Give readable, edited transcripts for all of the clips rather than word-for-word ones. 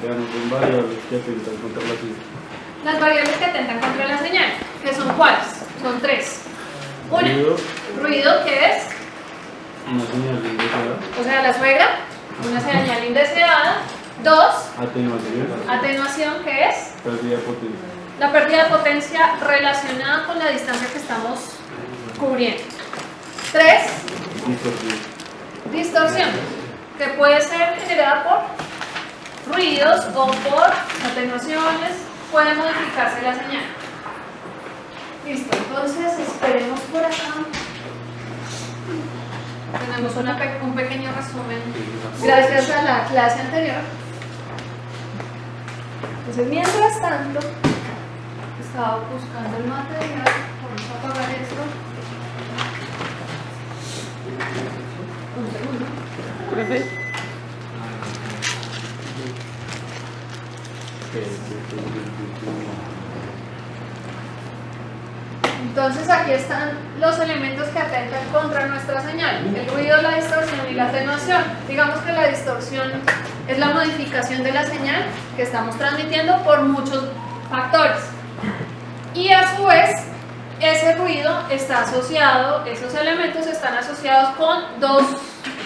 Veamos variables que atentan contra la señal. Las variables que atentan contra la señal, que son ¿cuáles? Son tres. Una, ruido, que es, Una señal indeseada. o sea, la suegra, una señal indeseada. Dos, Atenuación. atenuación, que es Pérdida de potencia. la pérdida de potencia relacionada con la distancia que estamos cubriendo. Tres, Distorsión. distorsión, que puede ser generada por ruidos o por atenuaciones, puede modificarse la señal. Listo, entonces esperemos por acá. Tenemos un pequeño resumen gracias a la clase anterior. Entonces, mientras tanto, estaba buscando el material. Vamos a apagar esto. Un segundo. Profe. Entonces aquí están los elementos que atentan contra nuestra señal: el ruido, la distorsión y la atenuación. Digamos que la distorsión es la modificación de la señal que estamos transmitiendo por muchos factores. Y a su vez, ese ruido está asociado, esos elementos están asociados con dos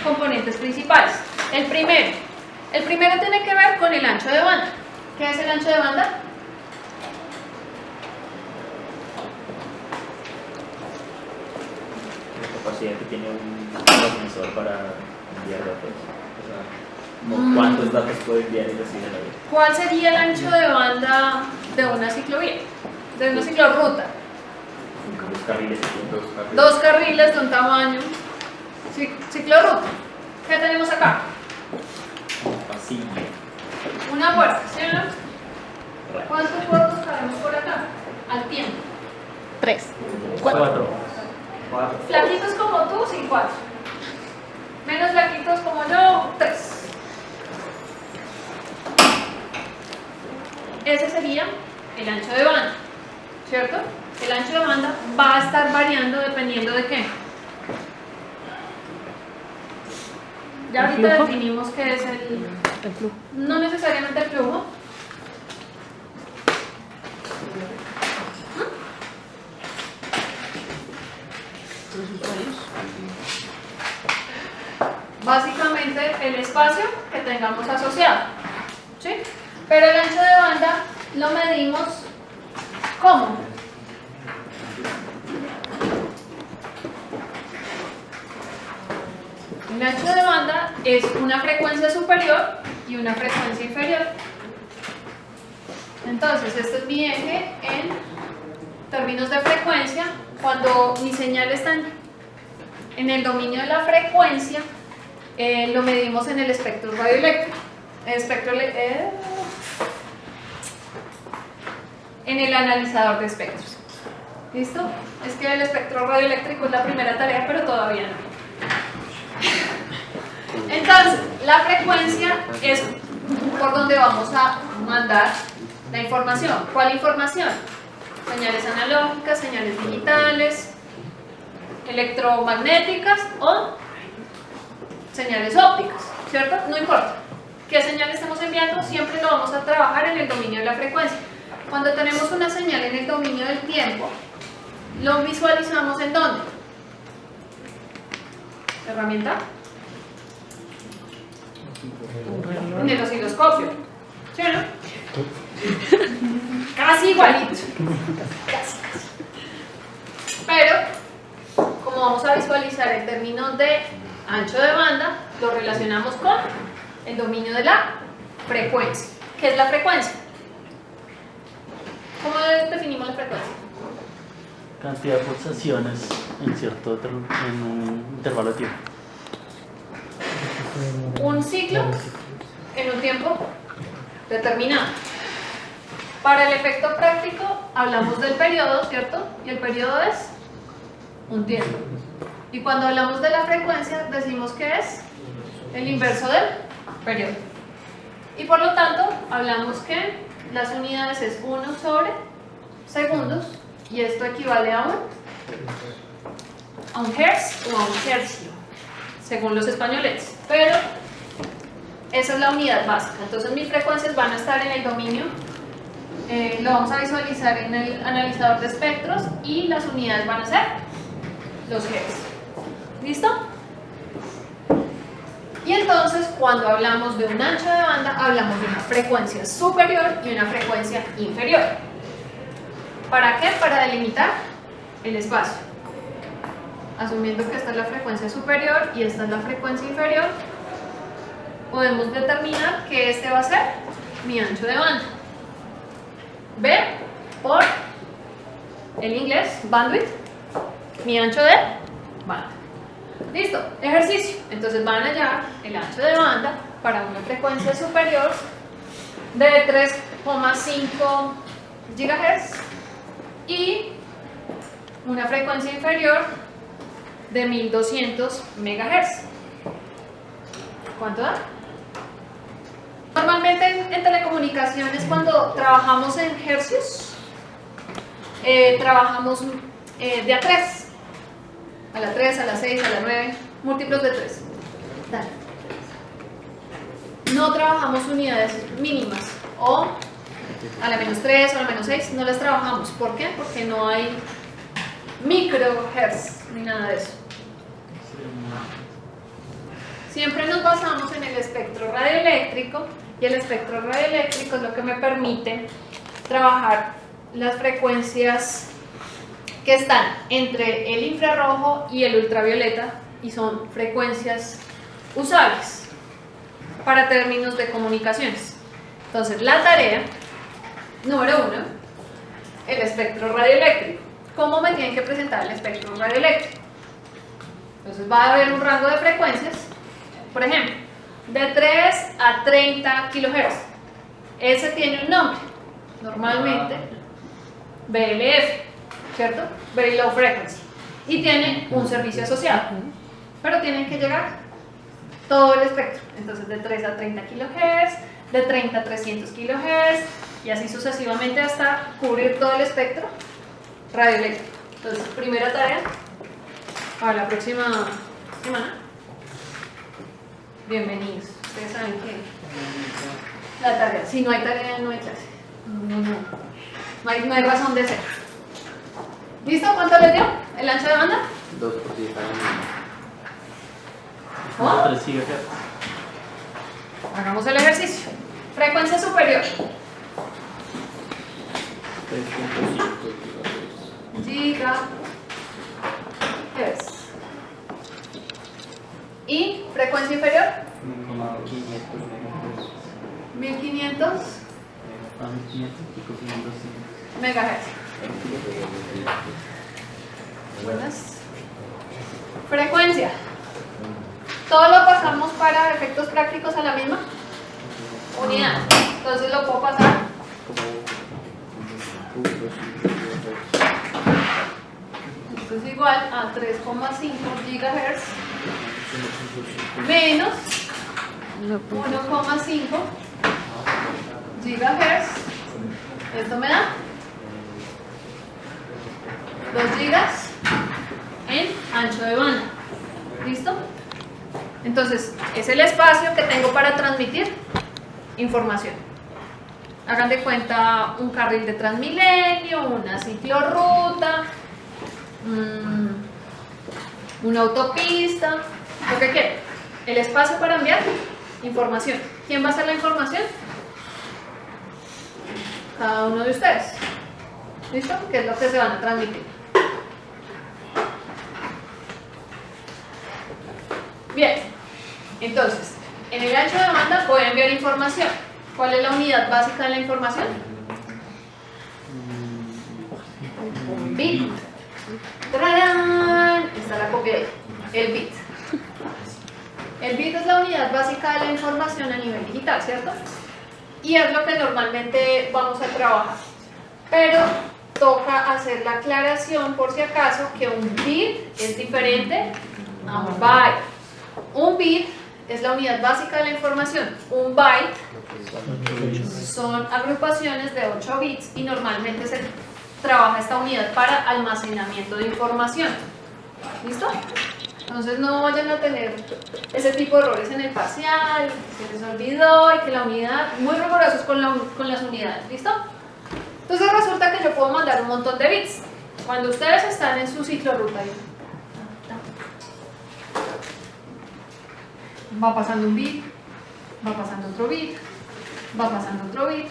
componentes principales. El primero tiene que ver con el ancho de banda. ¿Qué es el ancho de banda? La capacidad que tiene un transmisor para enviar datos. O sea, como cuántos datos puede enviar y recibir a la vez. ¿Cuál sería el ancho de banda de una ciclovía? De una ciclorruta. Dos carriles. Dos carriles de un tamaño. Ciclorruta. ¿Qué tenemos acá? Pasillo. Una puerta, ¿sí o no? ¿Cuántos puertos cabemos por acá? Al tiempo. 3. 4. Flaquitos como tú, sí, 4. Menos flaquitos como yo, 3. Ese sería el ancho de banda, ¿cierto? El ancho de banda va a estar variando dependiendo de qué. Ya ahorita ¿El flujo? definimos qué es el flujo. no necesariamente el flujo. Básicamente el espacio que tengamos asociado, ¿sí? Pero el ancho de banda lo medimos ¿cómo? El ancho de banda es una frecuencia superior y una frecuencia inferior. Entonces, este es mi eje en términos de frecuencia. Cuando mi señal está en el dominio de la frecuencia, lo medimos en el espectro radioeléctrico. En el analizador de espectros. ¿Listo? Es que el espectro radioeléctrico es la primera tarea, pero todavía no. Entonces, la frecuencia es por donde vamos a mandar la información. ¿Cuál información? Señales analógicas, señales digitales, electromagnéticas o señales ópticas, ¿cierto? No importa qué señal estamos enviando, siempre lo vamos a trabajar en el dominio de la frecuencia. Cuando tenemos una señal en el dominio del tiempo, lo visualizamos ¿en dónde? ¿Herramienta? En el osciloscopio, ¿sí o no? Casi igualito. Casi. Pero, como vamos a visualizar en términos de ancho de banda, lo relacionamos con el dominio de la frecuencia. ¿Qué es la frecuencia? ¿Cómo definimos la frecuencia? Cantidad de pulsaciones en un intervalo de tiempo. Un ciclo en un tiempo determinado. Para el efecto práctico hablamos del periodo, ¿cierto? Y el periodo es un tiempo. Y cuando hablamos de la frecuencia decimos que es el inverso del periodo. Y por lo tanto hablamos que las unidades es 1 sobre segundos y esto equivale a un hertz o a un hercio, según los españoles. Pero esa es la unidad básica. Entonces mis frecuencias van a estar en el dominio, lo vamos a visualizar en el analizador de espectros y las unidades van a ser los Hz. ¿Listo? Y entonces cuando hablamos de un ancho de banda, hablamos de una frecuencia superior y una frecuencia inferior. ¿Para qué? Para delimitar el espacio. Asumiendo que esta es la frecuencia superior y esta es la frecuencia inferior, podemos determinar que este va a ser mi ancho de banda. B por el inglés, bandwidth, mi ancho de banda. Listo, ejercicio. Entonces van a hallar el ancho de banda para una frecuencia superior de 3,5 GHz y una frecuencia inferior de 1200 MHz. ¿Cuánto da? Normalmente en telecomunicaciones, cuando trabajamos en hercios, trabajamos de a 3, a la 3, a la 6, a la 9, múltiplos de 3. Dale. No trabajamos unidades mínimas, o a la menos 3 o a la menos 6, no las trabajamos. ¿Por qué? Porque no hay microhertz ni nada de eso. Siempre nos basamos en el espectro radioeléctrico, y el espectro radioeléctrico es lo que me permite trabajar las frecuencias que están entre el infrarrojo y el ultravioleta, y son frecuencias usables para términos de comunicaciones. Entonces la tarea número 1, el espectro radioeléctrico. ¿Cómo me tienen que presentar el espectro radioeléctrico? Entonces va a haber un rango de frecuencias, por ejemplo, de 3 a 30 kHz. Ese tiene un nombre, normalmente VLF, ¿cierto? Very Low Frequency. Y tiene un servicio asociado, pero tienen que llegar todo el espectro. Entonces de 3 a 30 kHz, de 30 a 300 kHz, y así sucesivamente hasta cubrir todo el espectro radioeléctrico. Entonces, primera tarea para la próxima semana. Bienvenidos. Ustedes saben que la tarea, si no hay tarea, no hay clase. No hay razón de ser. ¿Listo? ¿Cuánto les dio el ancho de banda? 2 por 10 cada uno. ¿Cómo? 3 GHz. Hagamos el ejercicio. Frecuencia superior. 3.5 GHz. ¿Y frecuencia inferior? 1500 A 1500 pico, 500. MHz. Buenas. Frecuencia. Todo lo pasamos para efectos prácticos a la misma unidad. Entonces lo puedo pasar. Esto es igual a 3,5 GHz menos 1,5 GHz. Esto me da 2 gigas en ancho de banda. ¿Listo? Entonces, es el espacio que tengo para transmitir información. Hagan de cuenta un carril de Transmilenio, una ciclorruta, una autopista, lo que quieran. El espacio para enviar información. ¿Quién va a hacer la información? Cada uno de ustedes. ¿Listo? ¿Qué es lo que se van a transmitir? Bien, entonces, en el ancho de banda voy a enviar información. ¿Cuál es la unidad básica de la información? Un bit. ¡Tarán! Está la copia ahí. El bit. El bit es la unidad básica de la información a nivel digital, ¿cierto? Y es lo que normalmente vamos a trabajar. Pero toca hacer la aclaración por si acaso que un bit es diferente a un byte. Un bit es la unidad básica de la información. Un byte son agrupaciones de 8 bits y normalmente se trabaja esta unidad para almacenamiento de información. ¿Listo? Entonces no vayan a tener ese tipo de errores en el parcial, que se les olvidó y que la unidad, muy rigurosos con las unidades, ¿listo? Entonces resulta que yo puedo mandar un montón de bits. Cuando ustedes están en su ciclo ruta, va pasando un bit, va pasando otro bit, va pasando otro bit,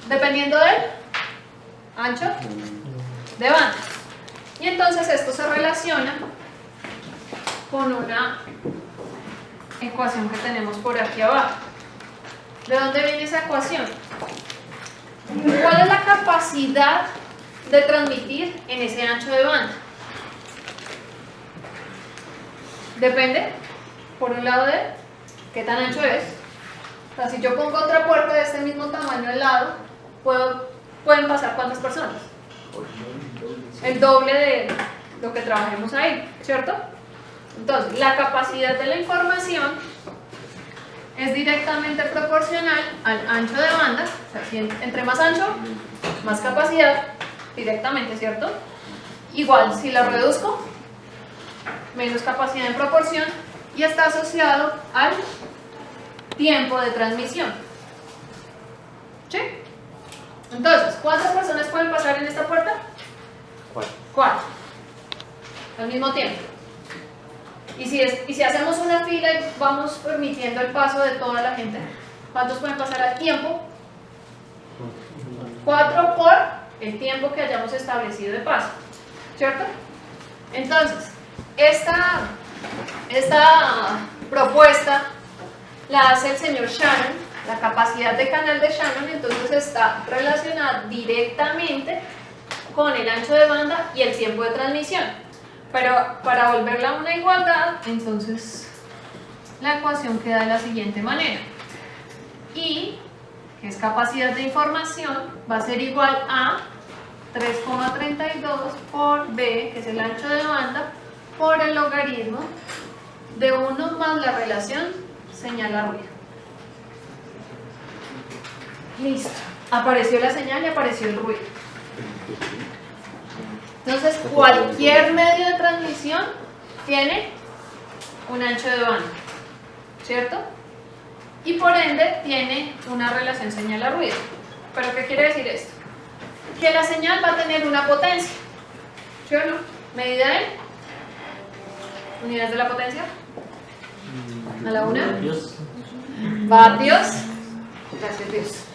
dependiendo del ancho de banda. Y entonces esto se relaciona con una ecuación que tenemos por aquí abajo. ¿De dónde viene esa ecuación? ¿Cuál es la capacidad de transmitir en ese ancho de banda? Depende, por un lado, de qué tan ancho es. O sea, si yo pongo otra puerta de este mismo tamaño al lado, pueden pasar ¿cuántas personas? El doble de lo que trabajemos ahí, ¿cierto? Entonces, la capacidad de la información es directamente proporcional al ancho de banda. O sea, si entre más ancho, más capacidad, directamente, ¿cierto? Igual, si la reduzco, menos capacidad en proporción, y está asociado al tiempo de transmisión. ¿Sí? Entonces, ¿cuántas personas pueden pasar en esta puerta? 4 al mismo tiempo. Y si hacemos una fila y vamos permitiendo el paso de toda la gente, ¿cuántos pueden pasar al tiempo? 4 por el tiempo que hayamos establecido de paso, ¿cierto? Entonces, esta propuesta la hace el señor Shannon. La capacidad de canal de Shannon entonces está relacionada directamente con el ancho de banda y el tiempo de transmisión. Pero para volverla a una igualdad, entonces la ecuación queda de la siguiente manera. I, que es capacidad de información, va a ser igual a 3,32 por B, que es el ancho de banda, por el logaritmo de 1 más la relación señal a ruido. Listo. Apareció la señal y apareció el ruido. Entonces, cualquier medio de transmisión tiene un ancho de banda, ¿cierto? Y por ende tiene una relación señal a ruido. ¿Pero qué quiere decir esto? Que la señal va a tener una potencia, ¿sí o no? Medida en unidades de la potencia. A la una. Vatios. Gracias Dios.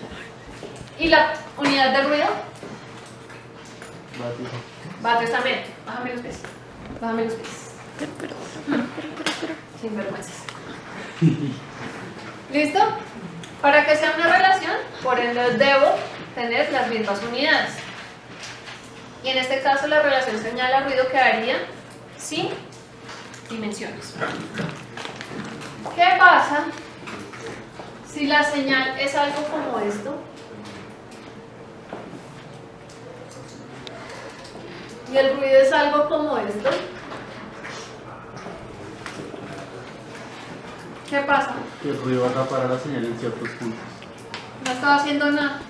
¿Y la unidad de ruido? Vatios también. Bájame los pies. Bájame los pies. Sin vergüenzas. ¿Listo? Para que sea una relación, por ende debo tener las mismas unidades. Y en este caso la relación señal a ruido quedaría sin dimensiones. ¿Qué pasa si la señal es algo como esto? Y el ruido es algo como esto. ¿Qué pasa? El ruido va a atrapar a la señal en ciertos puntos. No estaba haciendo nada.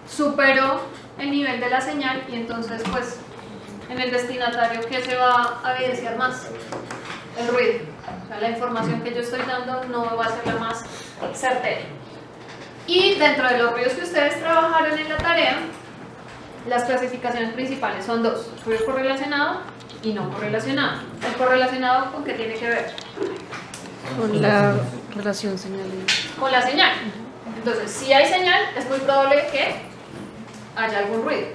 Superó el nivel de la señal y entonces pues en el destinatario, ¿qué se va a evidenciar más? El ruido. O sea, la información que yo estoy dando no va a ser la más certera. Y dentro de los ruidos que ustedes trabajaron en la tarea, las clasificaciones principales son dos: ruido correlacionado y no correlacionado. ¿El correlacionado con qué tiene que ver? Con la relación señal. Con la señal. Entonces, si hay señal, es muy probable que haya algún ruido.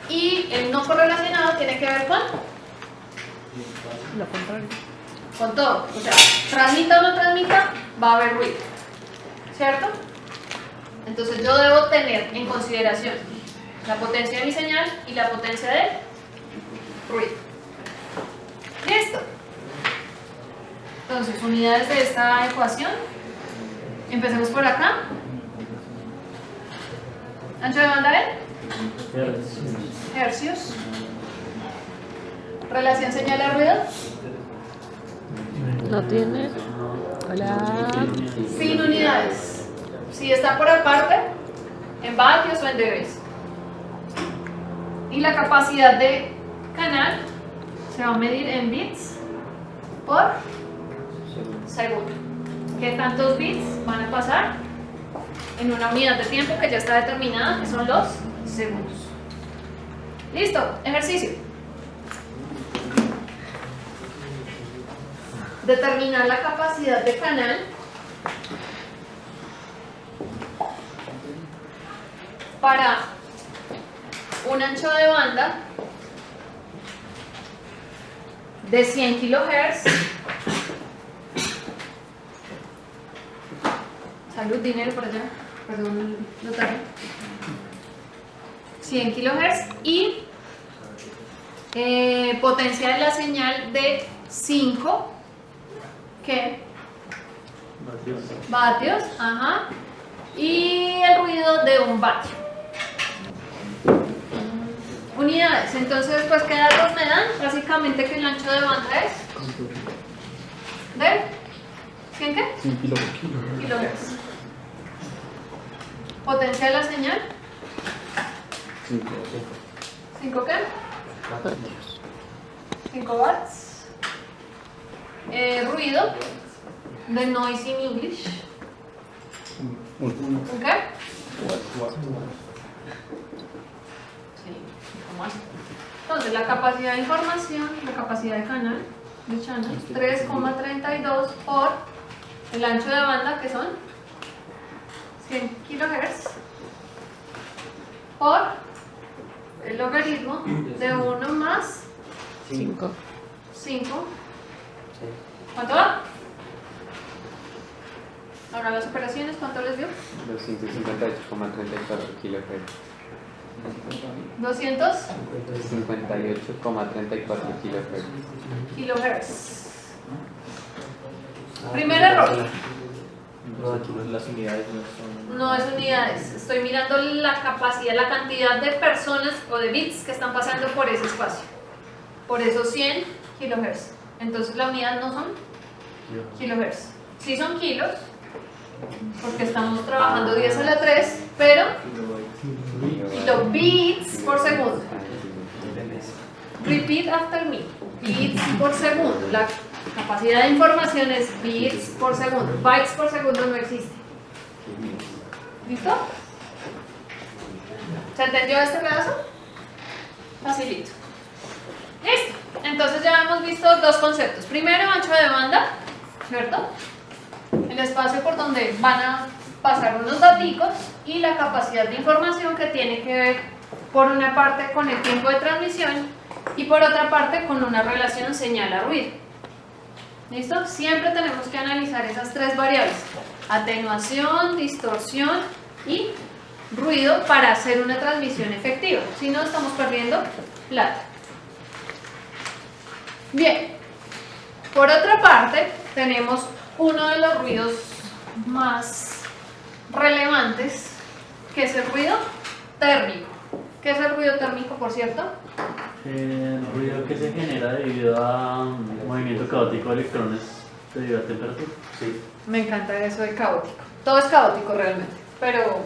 Y el no correlacionado tiene que ver con Lo contrario. con todo. O sea, transmita o no transmita, va a haber ruido. ¿Cierto? Entonces yo debo tener en consideración la potencia de mi señal y la potencia del ruido. ¿Listo? Entonces, unidades de esta ecuación. Empecemos por acá. Ancho de banda de hercios. Relación señal a ruido. No tiene. Hola. Sin unidades. Si está por aparte, en vatios o en dBs. Y la capacidad de canal se va a medir en bits por segundo. ¿Qué tantos bits van a pasar en una unidad de tiempo que ya está determinada, que son los segundos? Listo, ejercicio. Determinar la capacidad de canal para un ancho de banda de 100 kHz. Salud, dinero por allá. Perdón, lo traje. 100 kHz y potencia de la señal de 5 vatios, ajá, y el ruido de 1 vatio. Unidades, entonces pues ¿qué datos me dan? Básicamente que el ancho de banda es de 100 ¿qué? 100 kilohertz. Potencia de la señal 5 ¿qué? 5 watts. Ruido de noise in English. ¿Ok? Sí, ¿cómo así? Entonces la capacidad de información, la capacidad de canal, de channel, 3,32 por el ancho de banda, que son 100 kHz, por el logaritmo de 1 más 5. 5. ¿Cuánto da? Ahora las operaciones, ¿cuánto les dio? 258,34 kHz. 258 kHz. kilohertz. Primer error. Las unidades no son... No es unidades. Estoy mirando la capacidad, la cantidad de personas o de bits que están pasando por ese espacio. Por esos 100 kilohertz. Entonces la unidad no son kilohertz. Sí son kilos, porque estamos trabajando 10 a la 3, pero kilobits por segundo. Repeat after me. Bits por segundo. La capacidad de información es bits por segundo. Bytes por segundo no existe. ¿Listo? ¿Se entendió este pedazo? Facilito. Listo. Entonces ya hemos visto dos conceptos. Primero, ancho de banda, ¿cierto? El espacio por donde van a pasar unos daticos y la capacidad de información que tiene que ver por una parte con el tiempo de transmisión y por otra parte con una relación señal a ruido. ¿Listo? Siempre tenemos que analizar esas tres variables: atenuación, distorsión y ruido para hacer una transmisión efectiva. Si no, estamos perdiendo plata. Bien, por otra parte tenemos uno de los ruidos más relevantes, que es el ruido térmico. ¿Qué es el ruido térmico, por cierto? El ruido que se genera debido a movimiento caótico de electrones debido a temperatura. Sí. Me encanta eso de caótico. Todo es caótico realmente, pero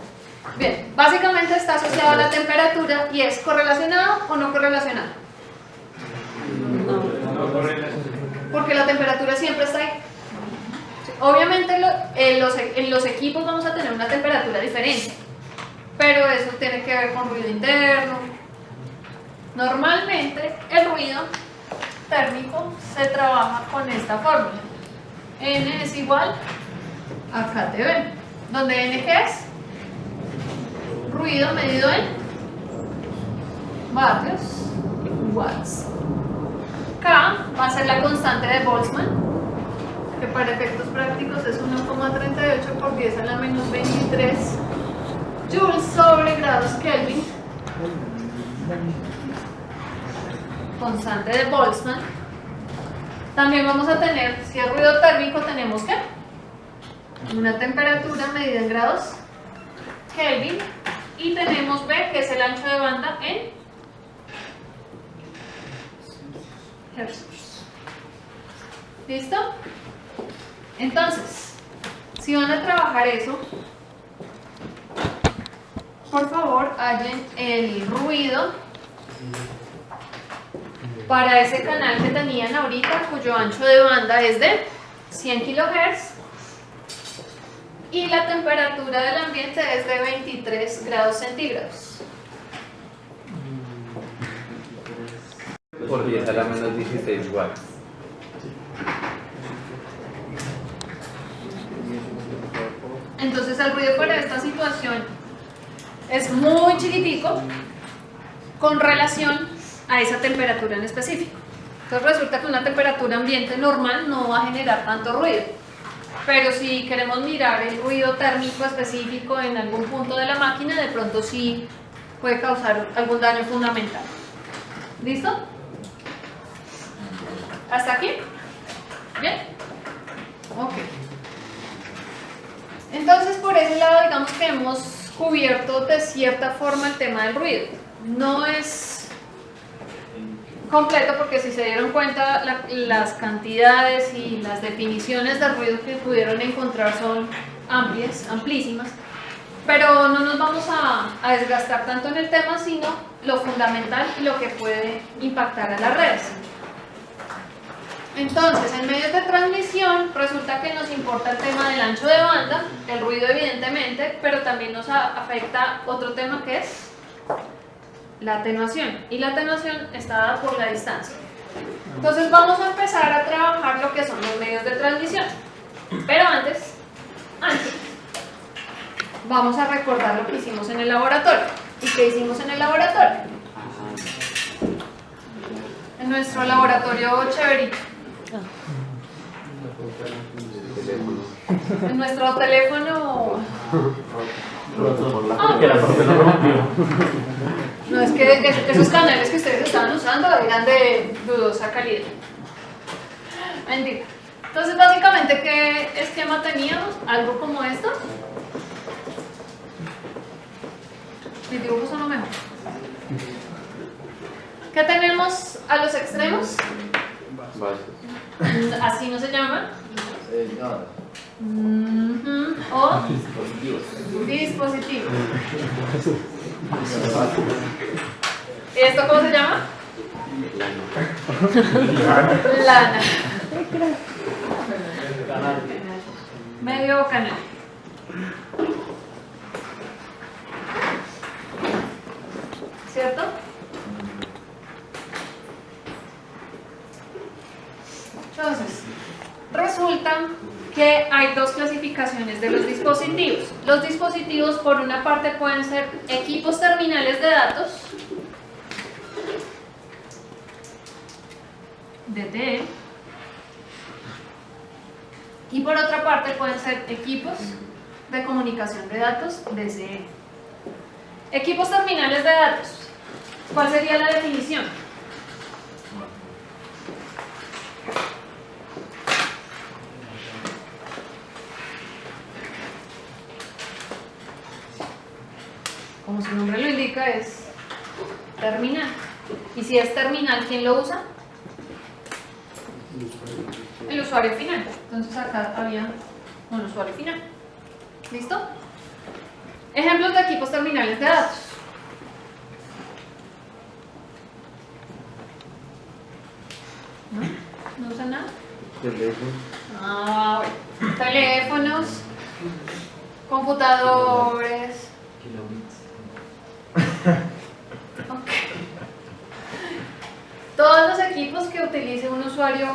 bien, básicamente está asociado a la temperatura y es correlacionado o no correlacionado. Porque la temperatura siempre está ahí. Obviamente en los equipos vamos a tener una temperatura diferente, pero eso tiene que ver con ruido interno. Normalmente el ruido térmico se trabaja con esta fórmula. N es igual a KTB, donde N ¿qué es? Ruido medido en vatios, watts. K va a ser la constante de Boltzmann, que para efectos prácticos es 1,38 por 10 a la menos 23 joules sobre grados Kelvin. Constante de Boltzmann. También vamos a tener, si es ruido térmico, tenemos que una temperatura medida en grados Kelvin y tenemos B, que es el ancho de banda en hercios. ¿Listo? Entonces, si van a trabajar eso, por favor hallen el ruido para ese canal que tenían ahorita, cuyo ancho de banda es de 100 kHz y la temperatura del ambiente es de 23 grados centígrados. Por 10 a la menos 16 watts. Entonces el ruido para esta situación es muy chiquitico con relación a esa temperatura en específico. Entonces resulta que una temperatura ambiente normal no va a generar tanto ruido. Pero si queremos mirar el ruido térmico específico en algún punto de la máquina, de pronto sí puede causar algún daño fundamental. ¿Listo? ¿Hasta aquí? ¿Bien? Ok. Entonces por ese lado digamos que hemos cubierto de cierta forma el tema del ruido. No es completo porque si se dieron cuenta las cantidades y las definiciones de ruido que pudieron encontrar son amplias, amplísimas, pero no nos vamos a desgastar tanto en el tema, sino lo fundamental y lo que puede impactar a las redes. Entonces, en medios de transmisión resulta que nos importa el tema del ancho de banda, el ruido evidentemente, pero también nos afecta otro tema que es la atenuación, y la atenuación está dada por la distancia. Entonces vamos a empezar a trabajar lo que son los medios de transmisión, pero antes vamos a recordar lo que hicimos en el laboratorio. ¿Y qué hicimos en el laboratorio? En nuestro laboratorio chéverito. En nuestro teléfono. Que la parte lo rompió. No, es que esos canales que ustedes estaban usando eran de dudosa calidad. Mentira. Entonces, básicamente, ¿qué esquema teníamos? Algo como esto. Mis dibujos son lo mejor. ¿Qué tenemos a los extremos? Así no se llama. O dispositivos. ¿Y esto cómo se llama? Lana. Medio o canal. ¿Cierto? Entonces, resulta que hay dos clasificaciones de los dispositivos. Los dispositivos, por una parte, pueden ser equipos terminales de datos, DTE, y por otra parte pueden ser equipos de comunicación de datos, DCE. Equipos terminales de datos. ¿Cuál sería la definición? Como su nombre lo indica, es terminal. Y si es terminal, ¿quién lo usa? El usuario final. Entonces acá había un usuario final. ¿Listo? Ejemplos de equipos terminales de datos. ¿No? ¿No usan nada? Ah, bueno. Teléfonos, computadores. Okay. Todos los equipos que utilice un usuario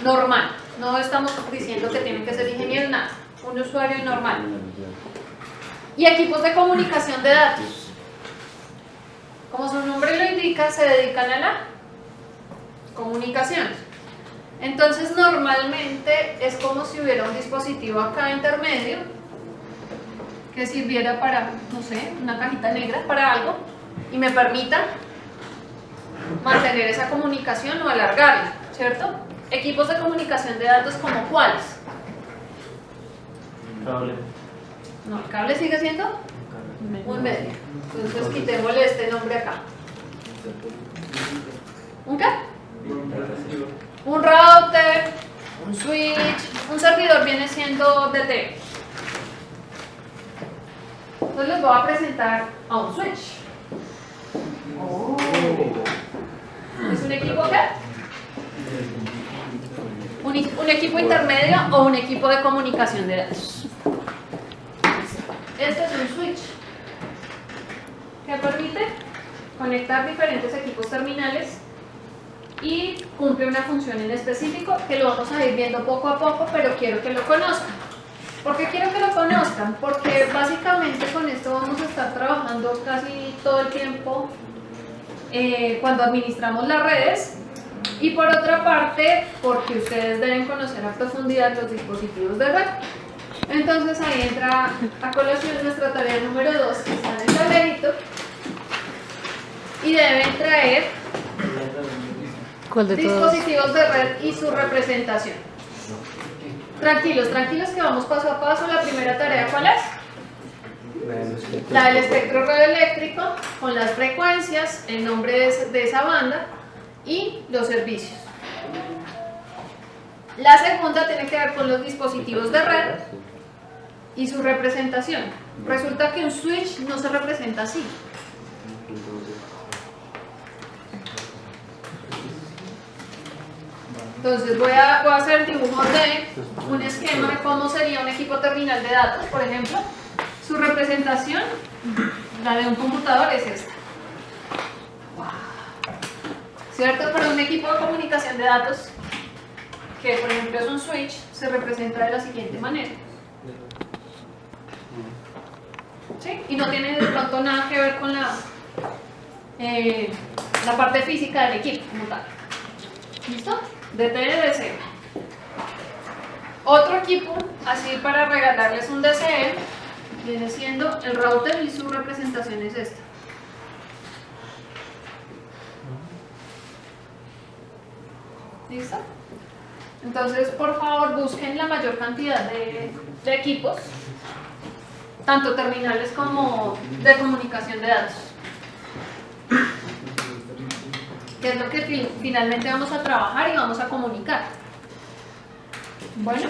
normal, no estamos diciendo que tienen que ser ingenieros, nada, un usuario normal. Y equipos de comunicación de datos, como su nombre lo indica, se dedican a la comunicación. Entonces normalmente es como si hubiera un dispositivo acá intermedio que sirviera para, no sé, una cajita negra para algo y me permita mantener esa comunicación o alargarla, ¿cierto? Equipos de comunicación de datos, ¿como cuáles? Cable. No, el cable sigue siendo un medio. Entonces quitémosle este nombre acá. ¿Un qué? Un router, un switch, un servidor viene siendo DT. Entonces les voy a presentar a un switch. Oh. Es un equipo qué? Un equipo intermedio o un equipo de comunicación de datos. Este es un switch que permite conectar diferentes equipos terminales y cumple una función en específico que lo vamos a ir viendo poco a poco, pero quiero que lo conozcan. ¿Por qué quiero que lo conozcan? Porque básicamente con esto vamos a estar trabajando casi todo el tiempo cuando administramos las redes, y por otra parte porque ustedes deben conocer a profundidad los dispositivos de red. Entonces ahí entra a colación nuestra tarea número 2, que está en el tablerito, y deben traer ¿Cuál de todos? dispositivos de red y su representación. Tranquilos, tranquilos que vamos paso a paso. La primera tarea, ¿cuál es? La del espectro radioeléctrico, con las frecuencias, el nombre de esa banda y los servicios. La segunda tiene que ver con los dispositivos de red y su representación. Resulta que un switch no se representa así. Entonces voy a hacer dibujos de un esquema de cómo sería un equipo terminal de datos, por ejemplo. Su representación, la de un computador, es esta. ¿Cierto? Pero un equipo de comunicación de datos, que por ejemplo es un switch, se representa de la siguiente manera. ¿Sí? Y no tiene de pronto nada que ver con la parte física del equipo como tal. ¿Listo? DT y DCE. Otro equipo, así para regalarles un DCE, viene siendo el router y su representación es esta. ¿Listo? Entonces, por favor, busquen la mayor cantidad de equipos, tanto terminales como de comunicación de datos, que es lo que finalmente vamos a trabajar y vamos a comunicar. Bueno,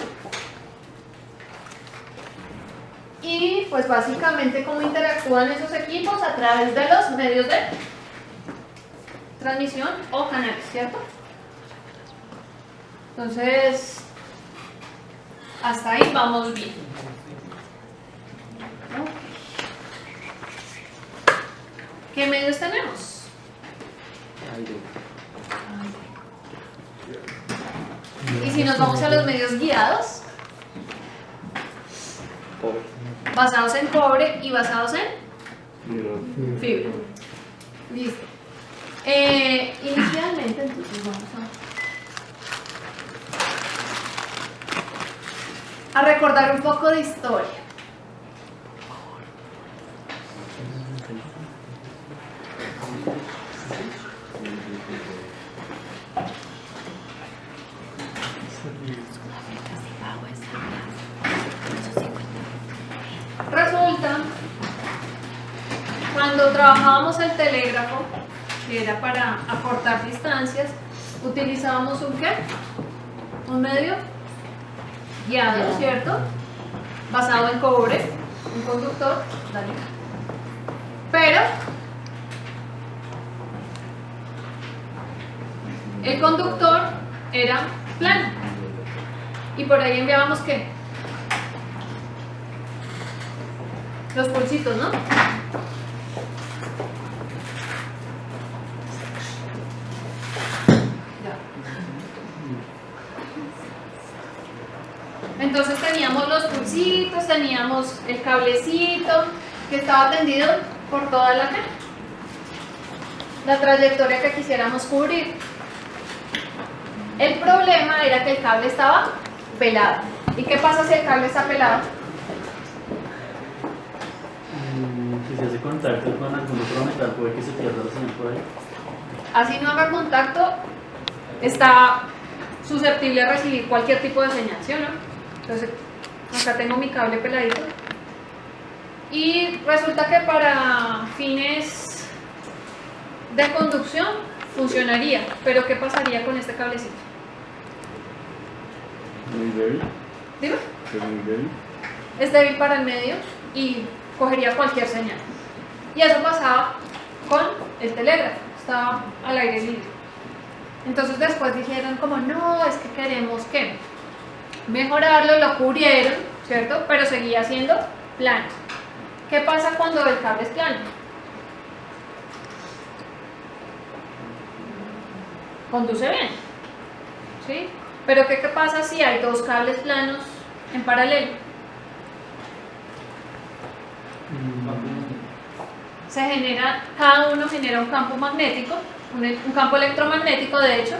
y pues básicamente cómo interactúan esos equipos a través de los medios de transmisión o canales, ¿cierto? Entonces, hasta ahí vamos bien. ¿Qué medios tenemos? Y si nos vamos a los medios guiados, basados en cobre y basados en fibra. Listo. Inicialmente, entonces vamos a recordar un poco de historia. Resulta, cuando trabajábamos el telégrafo, que era para acortar distancias, utilizábamos un ¿qué? Un medio guiado, ¿cierto? Basado en cobre, un conductor, dale. Pero el conductor era plano y por ahí enviábamos ¿qué? Los pulsitos, ¿no? Entonces teníamos los pulsitos, teníamos el cablecito que estaba tendido por toda la trayectoria que quisiéramos cubrir. El problema era que el cable estaba pelado. ¿Y qué pasa si el cable está pelado? Si se hace contacto con algún otro metal, puede que se pierda la señal por ahí. Así no haga contacto, está susceptible a recibir cualquier tipo de señal, ¿sí o no? Entonces, acá tengo mi cable peladito. Y resulta que para fines de conducción funcionaría, pero ¿qué pasaría con este cablecito? Muy débil. Dime. Es muy débil. Es débil para el medio y cogería cualquier señal. Y eso pasaba con el telégrafo, estaba al aire libre. Entonces después dijeron como, no, es que queremos que mejorarlo, lo cubrieron, ¿cierto? Pero seguía siendo plano. ¿Qué pasa cuando el cable es plano? Conduce bien, ¿sí? Pero ¿qué pasa si hay dos cables planos en paralelo? Se genera, cada uno genera un campo magnético, un campo electromagnético de hecho,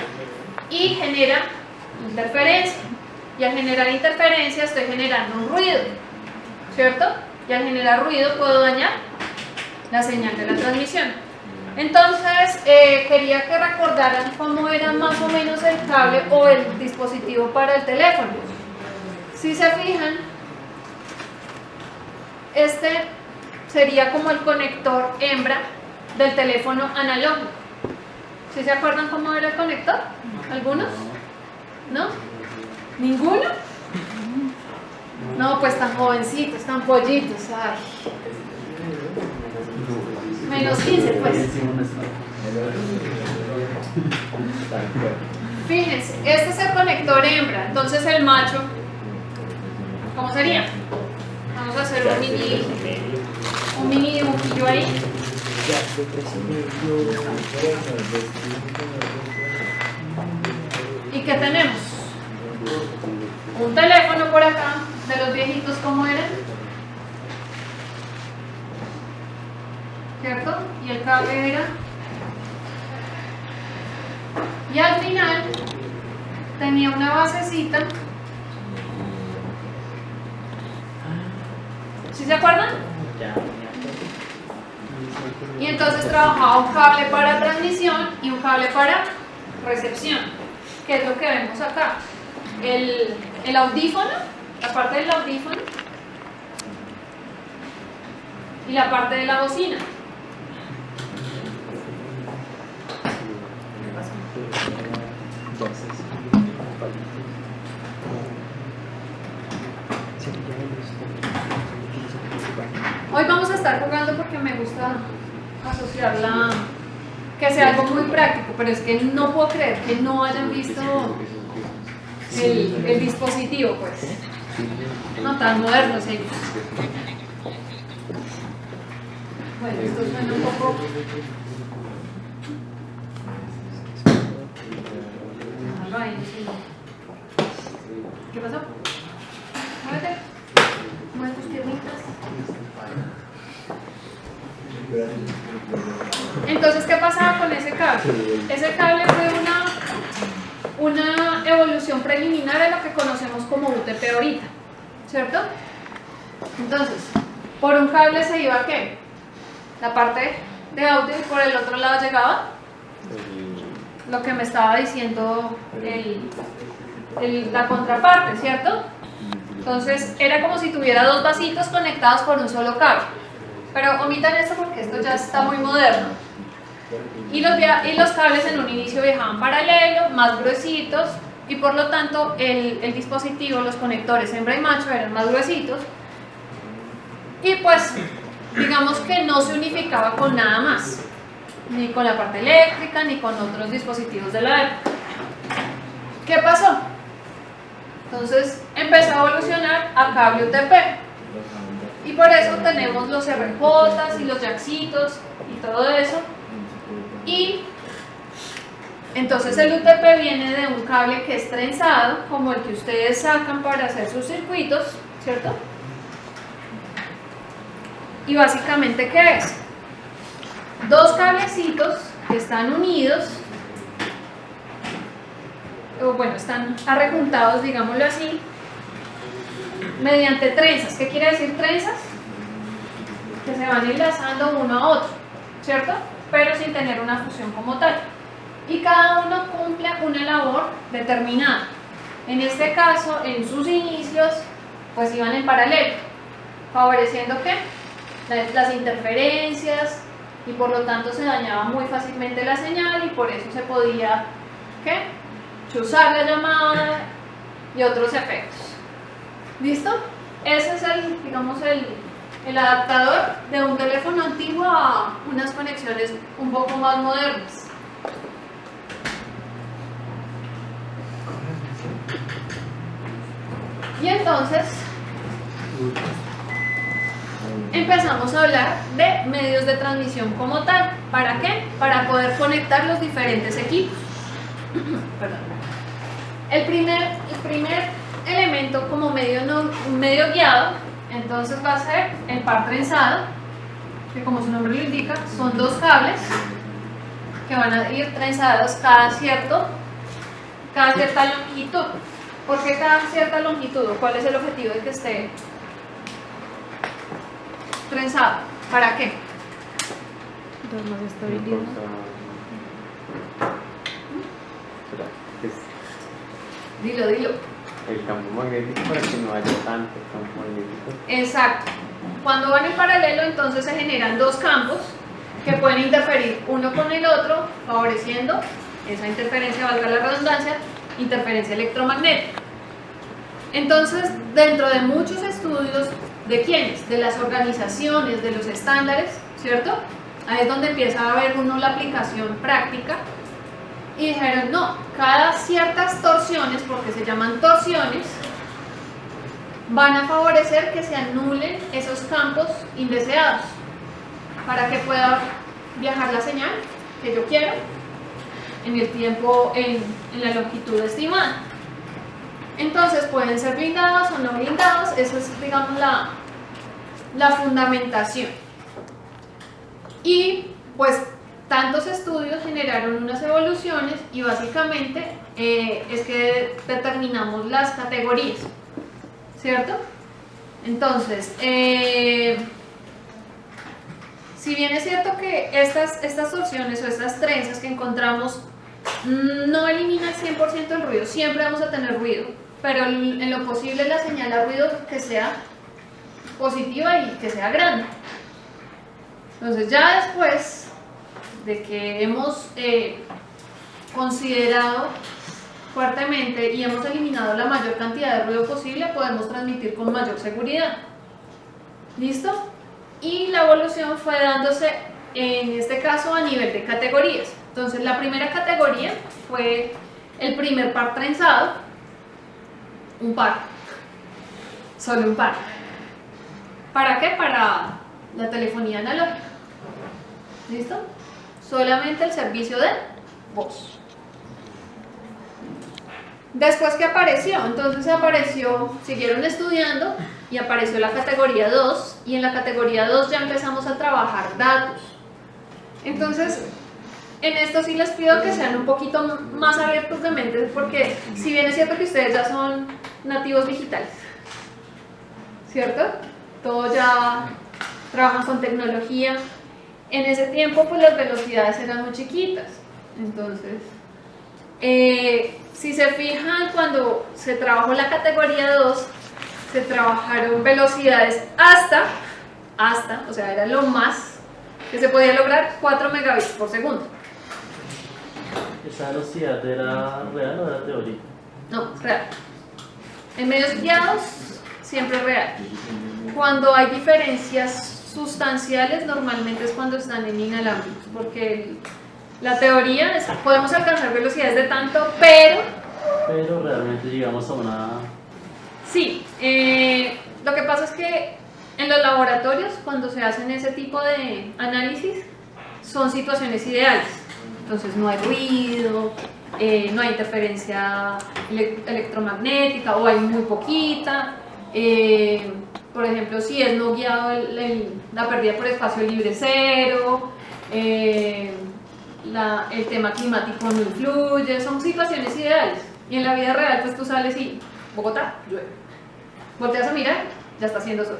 y genera interferencia. Y al generar interferencia estoy generando un ruido, ¿cierto? Y al generar ruido puedo dañar la señal de la transmisión. Entonces, quería que recordaran cómo era más o menos el cable o el dispositivo para el teléfono. Si se fijan, este sería como el conector hembra del teléfono analógico. ¿Sí se acuerdan cómo era el conector? ¿Algunos? ¿No? ¿Ninguno? No, pues tan jovencitos, tan pollitos. Ay. Menos 15, pues. Fíjense, este es el conector hembra. Entonces el macho, ¿cómo sería? Vamos a hacer un mini dibujillo ahí. ¿Y qué tenemos? Un teléfono por acá, de los viejitos, ¿cómo eran? ¿Cierto? Y el cable era. Y al final tenía una basecita. ¿Sí se acuerdan? Y entonces trabajaba un cable para transmisión y un cable para recepción, que es lo que vemos acá. El audífono, la parte del audífono y la parte de la bocina. Hoy vamos a estar jugando porque me gusta asociarla, que sea algo muy práctico, pero es que no puedo creer que no hayan visto el dispositivo, pues. No tan modernos ellos. Bueno, esto suena un poco. ¿Qué pasó? Muévete. Mueve tus piernitas. Entonces, ¿qué pasaba con ese cable? Ese cable fue una evolución preliminar a lo que conocemos como UTP ahorita, ¿cierto? Entonces, por un cable se iba ¿qué? La parte de audio y por el otro lado llegaba lo que me estaba diciendo la contraparte, ¿cierto? Entonces era como si tuviera dos vasitos conectados por un solo cable. Pero omitan esto porque esto ya está muy moderno. Y los cables en un inicio viajaban paralelo, más gruesitos, y por lo tanto el dispositivo, los conectores hembra y macho eran más gruesitos. Y pues digamos que no se unificaba con nada más, ni con la parte eléctrica, ni con otros dispositivos de la época. ¿Qué pasó? Entonces empezó a evolucionar a cable UTP. Y por eso tenemos los RJs y los jacksitos y todo eso. Y entonces el UTP viene de un cable que es trenzado, como el que ustedes sacan para hacer sus circuitos, ¿cierto? Y básicamente, ¿qué es? Dos cablecitos que están unidos, o bueno, están arrejuntados, digámoslo así, mediante trenzas. ¿Qué quiere decir trenzas? Que se van enlazando uno a otro, ¿cierto? Pero sin tener una fusión como tal. Y cada uno cumple una labor determinada. En este caso, en sus inicios, pues iban en paralelo, favoreciendo ¿qué? Las interferencias, y por lo tanto se dañaba muy fácilmente la señal y por eso se podía ¿qué? Chuzar la llamada y otros efectos. ¿Listo? Ese es el adaptador de un teléfono antiguo a unas conexiones un poco más modernas. Y entonces empezamos a hablar de medios de transmisión como tal. ¿Para qué? Para poder conectar los diferentes equipos. Perdón. El primer elemento como medio guiado, entonces va a ser el par trenzado, que como su nombre lo indica, son dos cables que van a ir trenzados cada cierta longitud. ¿Por qué cada cierta longitud? ¿Cuál es el objetivo de que esté trenzado? ¿Para qué? Dar más estabilidad. Dilo. El campo magnético para que no haya tanto campo magnético. Exacto. Cuando van en paralelo, entonces se generan dos campos que pueden interferir uno con el otro, favoreciendo esa interferencia, valga la redundancia, interferencia electromagnética. Entonces, dentro de muchos estudios, ¿de quiénes? De las organizaciones, de los estándares, ¿cierto? Ahí es donde empieza a ver uno la aplicación práctica. Y dijeron, no, cada ciertas torsiones, porque se llaman torsiones, van a favorecer que se anulen esos campos indeseados para que pueda viajar la señal que yo quiero en el tiempo, en la longitud estimada. Entonces pueden ser blindados o no blindados, esa es, digamos, la fundamentación. Y pues tantos estudios generaron unas evoluciones y básicamente es que determinamos las categorías, ¿cierto? Entonces, si bien es cierto que estas torsiones o estas trenzas que encontramos no eliminan 100% el ruido, siempre vamos a tener ruido, pero en lo posible la señal a ruido que sea positiva y que sea grande. Entonces ya después de que hemos considerado fuertemente y hemos eliminado la mayor cantidad de ruido posible, podemos transmitir con mayor seguridad. ¿Listo? Y la evolución fue dándose, en este caso, a nivel de categorías. Entonces, la primera categoría fue el primer par trenzado, un par, solo un par. ¿Para qué? Para la telefonía analógica. ¿Listo? Solamente el servicio de voz. Después, ¿qué apareció? Entonces siguieron estudiando y apareció la categoría 2 y en la categoría 2 ya empezamos a trabajar datos. Entonces, en esto sí les pido que sean un poquito más abiertos de mente, porque si bien es cierto que ustedes ya son nativos digitales, ¿cierto? Todos ya trabajan con tecnología. En ese tiempo pues las velocidades eran muy chiquitas, entonces si se fijan, cuando se trabajó la categoría 2 se trabajaron velocidades hasta, o sea, era lo más que se podía lograr, 4 megabits por segundo. ¿Esa velocidad era real o era teórica? No, es real. En medios guiados siempre es real. Cuando hay diferencias sustanciales, normalmente es cuando están en inalámbricos, porque la teoría es podemos alcanzar velocidades de tanto, pero realmente llegamos a una... Sí, lo que pasa es que en los laboratorios, cuando se hacen ese tipo de análisis, son situaciones ideales. Entonces no hay ruido, no hay interferencia electromagnética o hay muy poquita. Por ejemplo, si es no guiado, la pérdida por espacio libre cero, el tema climático no influye, son situaciones ideales. Y en la vida real, pues tú sales y Bogotá, llueve. Volteas a mirar, ya está haciendo sol.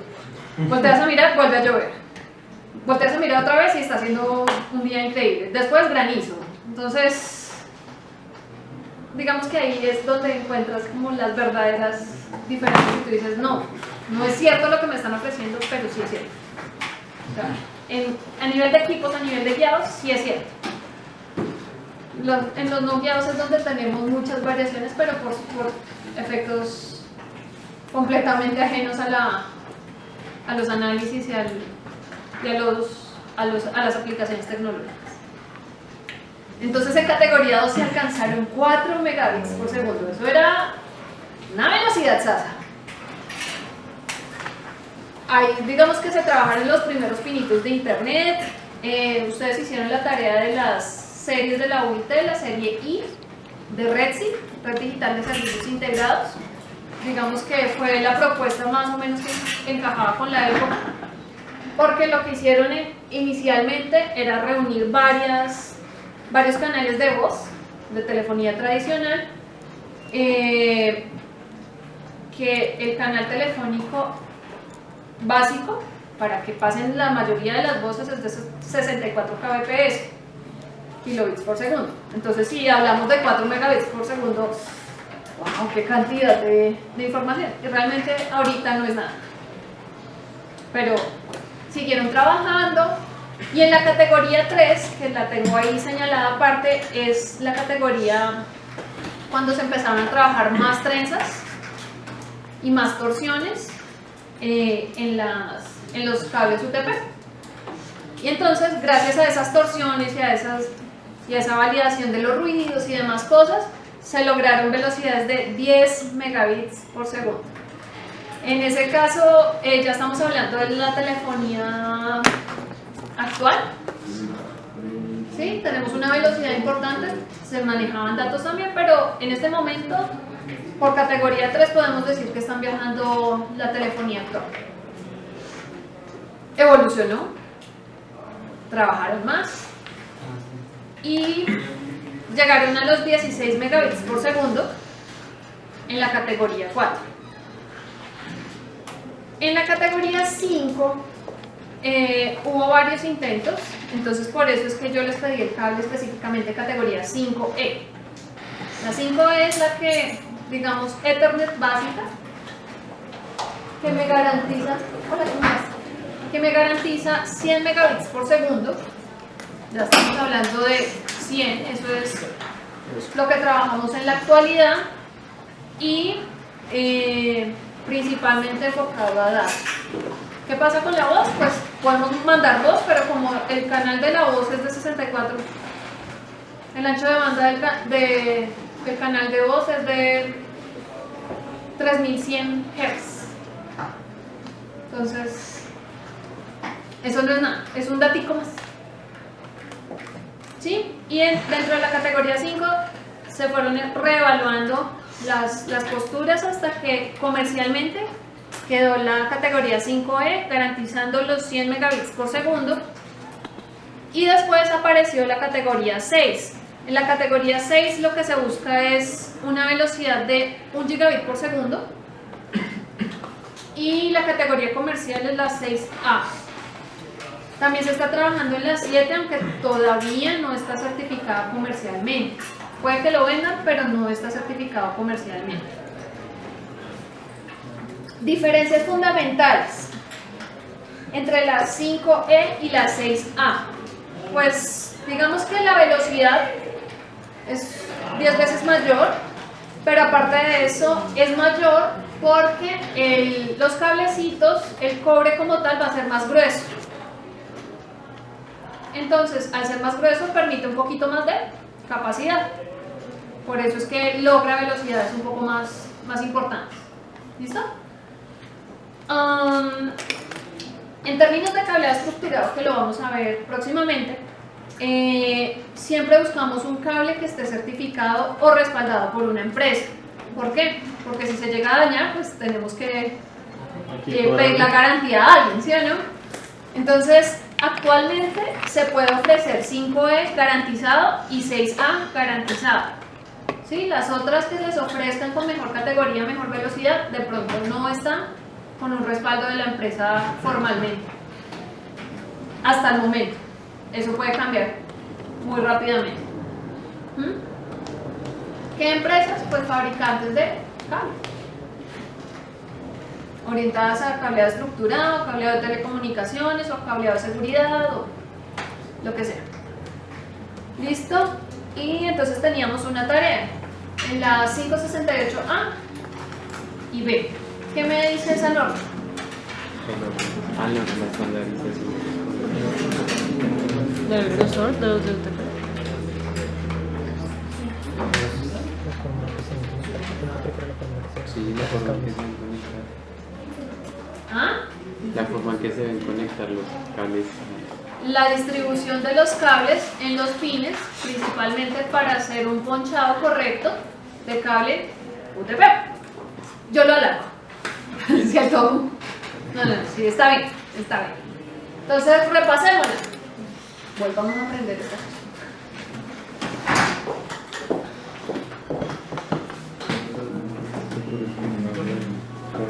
Volteas a mirar, vuelve a llover. Volteas a mirar otra vez y está haciendo un día increíble. Después granizo. Entonces, digamos que ahí es donde encuentras como las verdaderas diferencias y tú dices, no es cierto lo que me están ofreciendo, pero sí es cierto. O sea, a nivel de equipos, a nivel de guiados, sí es cierto. En los no guiados es donde tenemos muchas variaciones, pero por efectos completamente ajenos a los análisis y a las aplicaciones tecnológicas. Entonces en categoría 2 se alcanzaron 4 megabits por segundo. Eso era una velocidad sasa. ahí digamos que se trabajaron los primeros pinitos de internet. Ustedes hicieron la tarea de las series de la UIT, la serie I de REDSI, Red Digital de Servicios Integrados. Digamos que fue la propuesta más o menos que encajaba con la época, porque lo que hicieron inicialmente era reunir varios canales de voz de telefonía tradicional, que el canal telefónico básico para que pasen la mayoría de las voces es de 64 kbps, kilobits por segundo. Entonces si hablamos de 4 megabits por segundo, wow, qué cantidad de información, y realmente ahorita no es nada, pero siguieron trabajando. Y en la categoría 3, que la tengo ahí señalada aparte, es la categoría cuando se empezaron a trabajar más trenzas y más torsiones en los cables UTP. Y entonces, gracias a esas torsiones y a esa validación de los ruidos y demás cosas, se lograron velocidades de 10 megabits por segundo. En ese caso, ya estamos hablando de la telefonía actual. Sí, tenemos una velocidad importante, se manejaban datos también, pero en este momento, por categoría 3, podemos decir que están viajando la telefonía actual. Evolucionó, trabajaron más y llegaron a los 16 megabits por segundo en la categoría 4. En la categoría 5 hubo varios intentos, entonces por eso es que yo les pedí el cable específicamente categoría 5E. La 5E es la que, digamos, Ethernet básica, que me garantiza, que me garantiza 100 megabits por segundo. Ya estamos hablando de 100, eso es lo que trabajamos en la actualidad, y principalmente enfocado a datos. ¿Qué pasa con la voz? Pues podemos mandar voz, pero como el canal de la voz es de 64, el ancho de banda del canal de voz es de 3100 Hz. Entonces, eso no es nada, es un datico más. ¿Sí? Y dentro de la categoría 5 se fueron reevaluando las posturas hasta que comercialmente quedó la categoría 5E garantizando los 100 megabits por segundo, y después apareció la categoría 6. En la categoría 6 lo que se busca es una velocidad de 1 gigabit por segundo, y la categoría comercial es la 6A. También se está trabajando en la 7, aunque todavía no está certificada comercialmente. Puede que lo vendan, pero no está certificado comercialmente. Diferencias fundamentales entre la 5E y la 6A. Pues digamos que la velocidad es 10 veces mayor, pero aparte de eso es mayor porque los cablecitos, el cobre como tal va a ser más grueso. Entonces, al ser más grueso permite un poquito más de capacidad. Por eso es que logra velocidades un poco más importantes. ¿Listo? En términos de cableado estructurado, que lo vamos a ver próximamente, siempre buscamos un cable que esté certificado o respaldado por una empresa. ¿Por qué? Porque si se llega a dañar, pues tenemos que pedir la garantía a alguien, ¿sí o no? Entonces, actualmente se puede ofrecer 5E garantizado y 6A garantizado. ¿Sí? Las otras que les ofrezcan con mejor categoría, mejor velocidad, de pronto no están con un respaldo de la empresa formalmente. Hasta el momento. Eso puede cambiar muy rápidamente. ¿Qué empresas? Pues fabricantes de cables. Orientadas a cableado estructurado, cableado de telecomunicaciones o cableado de seguridad o lo que sea. ¿Listo? Y entonces teníamos una tarea en la 568A y B. ¿Qué me dice esa norma? Del grosor de los UTP. Sí, la forma que se ¿Ah? La forma en que se deben conectar los cables. La distribución de los cables en los pines, principalmente para hacer un ponchado correcto de cable UTP. Yo lo alargo. ¿Cierto? No, sí, está bien, está bien. Entonces, repasémosla. Volvamos a aprender esta cosa.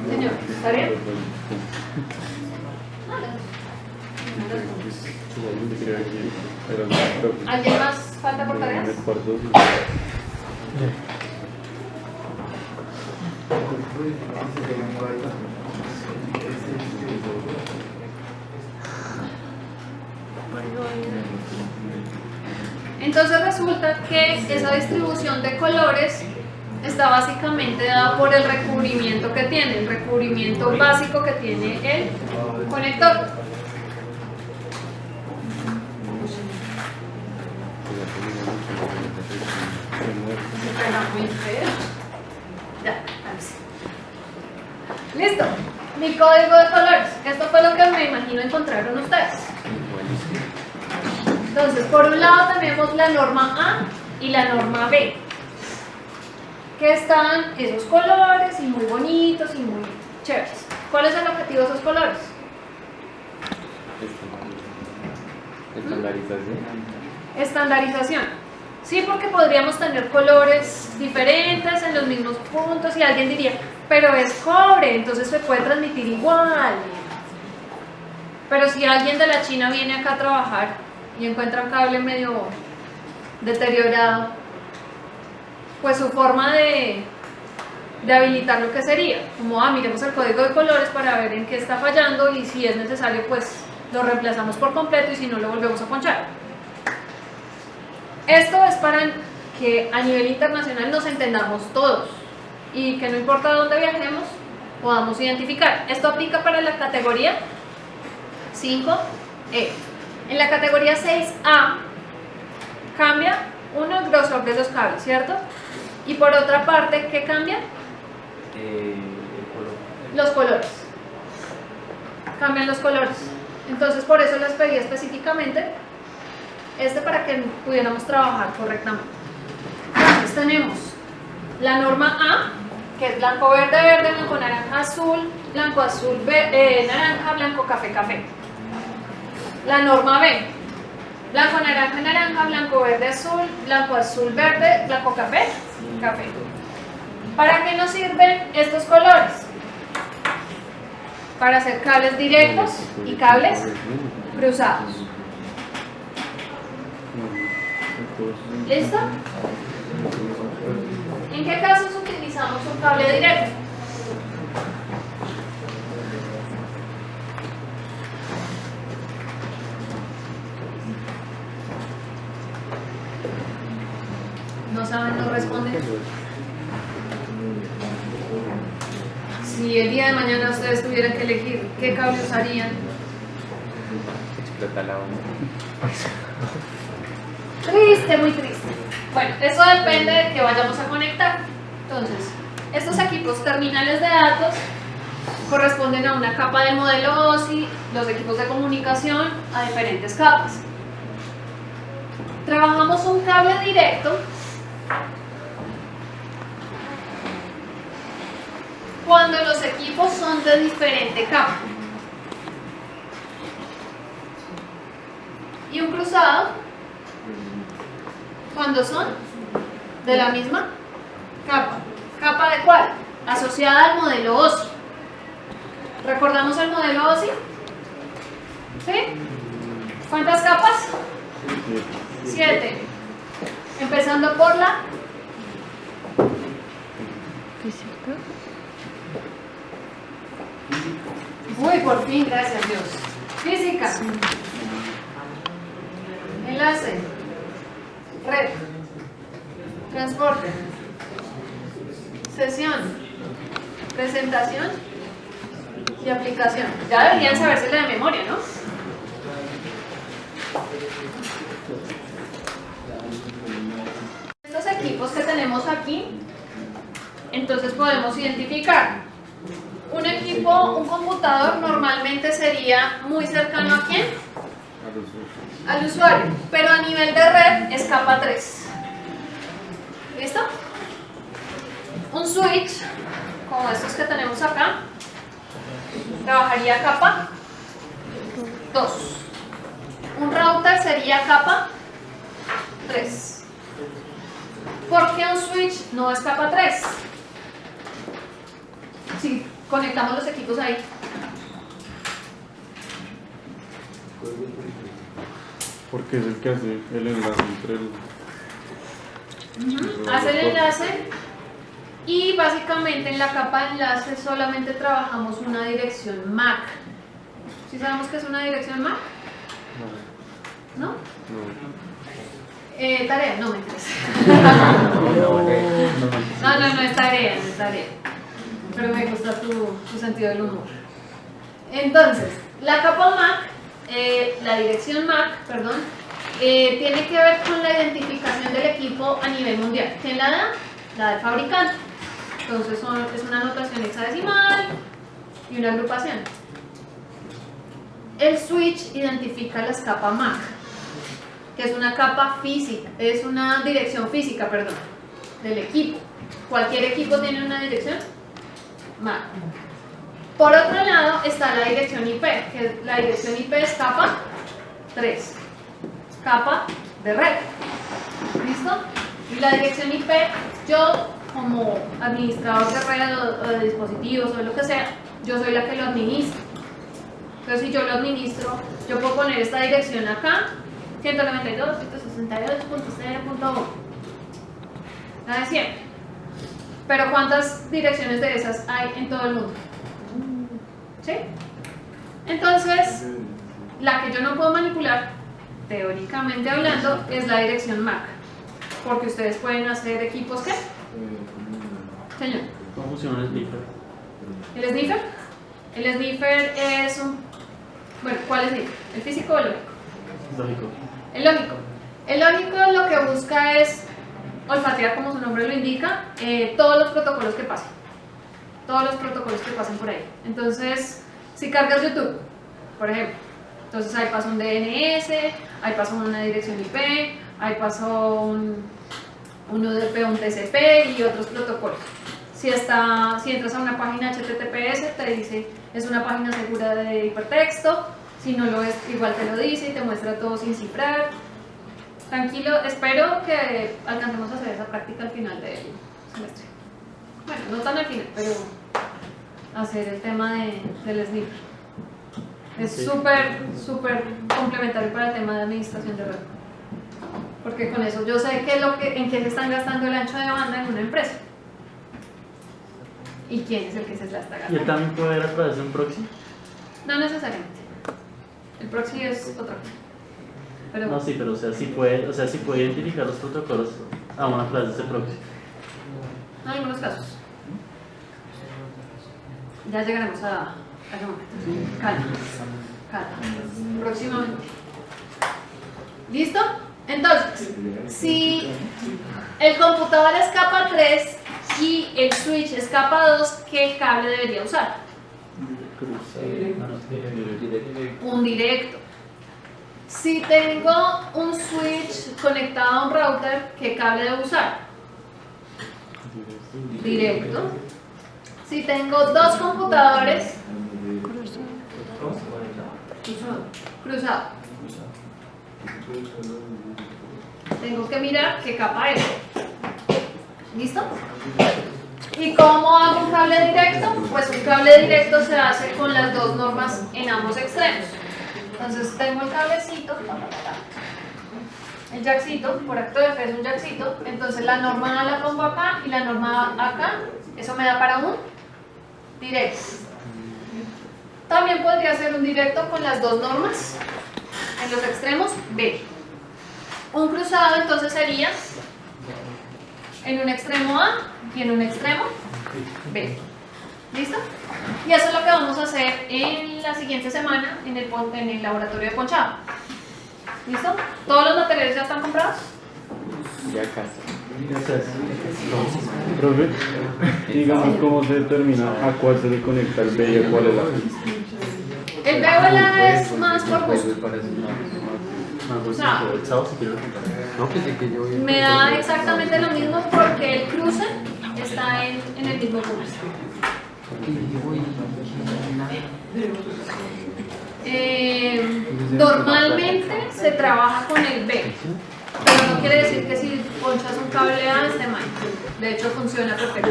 Señor, ¿está bien? ¿Alguien más falta por tareas? Entonces resulta que esa distribución de colores está básicamente dada por el recubrimiento que tiene, el recubrimiento básico que tiene el conector. Ya, listo. Mi código de colores. Esto fue lo que me imagino encontraron ustedes. Entonces, por un lado tenemos la norma A y la norma B, que están esos colores y muy bonitos y muy chéveres. ¿Cuál es el objetivo de esos colores? Estandarización. Estandarización. Sí, porque podríamos tener colores diferentes en los mismos puntos y alguien diría, pero es cobre, entonces se puede transmitir igual. Pero si alguien de la China viene acá a trabajar y encuentra un cable medio deteriorado, pues su forma de habilitar lo que sería, como miremos el código de colores para ver en qué está fallando y si es necesario pues lo reemplazamos por completo y si no lo volvemos a ponchar. Esto es para que a nivel internacional nos entendamos todos y que no importa dónde viajemos podamos identificar. Esto aplica para la categoría 5E. En la categoría 6A cambia uno el grosor de los cables, ¿cierto? Y por otra parte, ¿qué cambia? Los colores. Cambian los colores. Entonces por eso les pedí específicamente para que pudiéramos trabajar correctamente. Entonces tenemos la norma A, que es blanco, verde, verde, blanco, naranja, azul, naranja, blanco, café, café. La norma B, blanco, naranja, naranja, blanco, verde, azul, verde, blanco, café, café. ¿Para qué nos sirven estos colores? Para hacer cables directos y cables cruzados. ¿Listo? ¿En qué casos utilizamos un cable directo? ¿No saben? ¿No responden? Si el día de mañana ustedes tuvieran que elegir qué cable usarían, Explota la bomba. triste, muy triste. Bueno, eso depende de que vayamos a conectar. Entonces, estos equipos terminales de datos corresponden a una capa del modelo OSI, los equipos de comunicación a diferentes capas. Trabajamos un cable directo cuando los equipos son de diferente capa. Y un cruzado cuando son de la misma capa. ¿Capa de cuál? Asociada al modelo OSI. ¿Recordamos el modelo OSI? ¿Sí? ¿Cuántas capas? 7. Empezando por la Física. Uy, por fin, gracias Dios. Física. Enlace. Red. Transporte. Sesión. Presentación. Y aplicación. Ya deberían sabérsela de memoria, ¿no? Estos equipos que tenemos aquí, entonces podemos identificar Un equipo, un computador normalmente sería muy cercano ¿a quién? Al usuario, pero a nivel de red es capa 3. ¿Listo? Un switch, como estos que tenemos acá, trabajaría capa 2. Un router sería capa 3. ¿Por qué un switch no es capa 3? Si conectamos los equipos ahí. Porque es el que hace el enlace entre el... Hace el enlace y básicamente en la capa de enlace solamente trabajamos una dirección MAC. ¿Sí sabemos qué es una dirección MAC? ¿No? No. Tarea, no me interesa. No es tarea, no es tarea. Pero me gusta tu sentido del humor. Entonces, la capa MAC, la dirección MAC, perdón, tiene que ver con la identificación del equipo a nivel mundial. ¿Quién la da? La del fabricante. Entonces es una notación hexadecimal y una agrupación. El switch identifica las capas MAC, que es una capa física, es una dirección física, perdón, del equipo. Cualquier equipo tiene una dirección MAC. Por otro lado está la dirección IP, que la dirección IP es capa 3, capa de red. ¿Listo? Y la dirección IP, yo como administrador de red o de dispositivos o de lo que sea, yo soy la que lo administro. Entonces si yo lo administro, yo puedo poner esta dirección acá, 192.168.0.1, la de siempre. Pero ¿cuántas direcciones de esas hay en todo el mundo? ¿Sí? Entonces, la que yo no puedo manipular, teóricamente hablando, es la dirección MAC. Porque ustedes pueden hacer equipos, ¿qué? Señor. ¿Cómo funciona el sniffer? ¿El sniffer? El sniffer es un... Bueno, ¿cuál es sniffer? ¿El físico o el lógico? Lógico. El lógico. El lógico lo que busca es olfatear, como su nombre lo indica, todos los protocolos que pasen. Todos los protocolos que pasen por ahí. Entonces, si cargas YouTube, por ejemplo, entonces ahí pasa un DNS, ahí pasa una dirección IP, ahí pasa un UDP, un TCP y otros protocolos. Si entras a una página HTTPS, te dice es una página segura de hipertexto. Si no lo es, igual te lo dice y te muestra todo sin cifrar. Tranquilo, espero que alcancemos a hacer esa práctica al final del semestre. Bueno, no tan al final, pero hacer el tema del sniffer. Es súper complementario para el tema de administración de red. Porque con eso yo sé en qué se están gastando el ancho de banda en una empresa. ¿Y quién es el que se la está ¿Y gastando? él también puede ver a través de un proxy? No necesariamente. El proxy es otra cosa. Pero No, sí, pero o sea, sí puede identificar los protocolos a una través de ese proxy. en algunos casos. Ya llegaremos a ese momento. Calma. Próximamente. ¿Listo? Entonces, si el computador es capa 3 y el switch es capa 2, ¿qué cable debería usar? Un directo. Si tengo un switch conectado a un router, ¿qué cable debo usar? Directo. Si tengo dos computadores, cruzado. Tengo que mirar qué capa es. ¿Listo? ¿Y cómo hago un cable directo? Pues un cable directo se hace con las dos normas en ambos extremos. Entonces tengo el cablecito, el jackcito, por acto de fe es un jackcito, entonces la norma A la pongo acá y la norma A acá, eso me da para un directo. También podría ser un directo con las dos normas en los extremos B. Un cruzado entonces sería en un extremo A y en un extremo B. ¿Listo? Y eso es lo que vamos a hacer en la siguiente semana en el laboratorio de ponchado. ¿Listo? ¿Todos los materiales ya están comprados? Ya casi. Entonces, Profe, digamos cómo se determina a cuál se le conecta el B y a cuál el A. El B o el A es más por gusto. Más O sea, el sábado si quiero comprar. No, pensé que yo... Me da exactamente lo mismo porque el cruce está en el mismo curso. Normalmente se trabaja con el B, pero no quiere decir que si ponchas un cable A esté mal. De hecho funciona perfecto.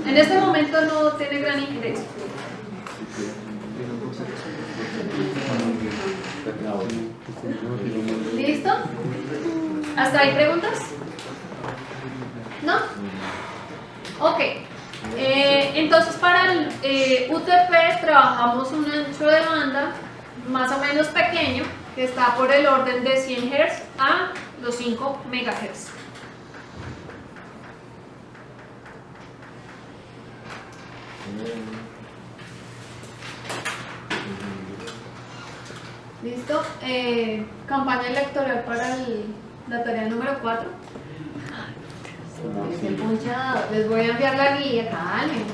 En este momento no tiene gran injerencia. ¿Listo? ¿Hasta ahí preguntas? ¿No? Ok. Entonces para el UTP trabajamos un ancho de banda más o menos pequeño que está por el orden de 100 Hz a los 5 MHz. ¿Listo? Campaña electoral para la tarea número 4. El ponchado. Les voy a enviar la guía, calmen.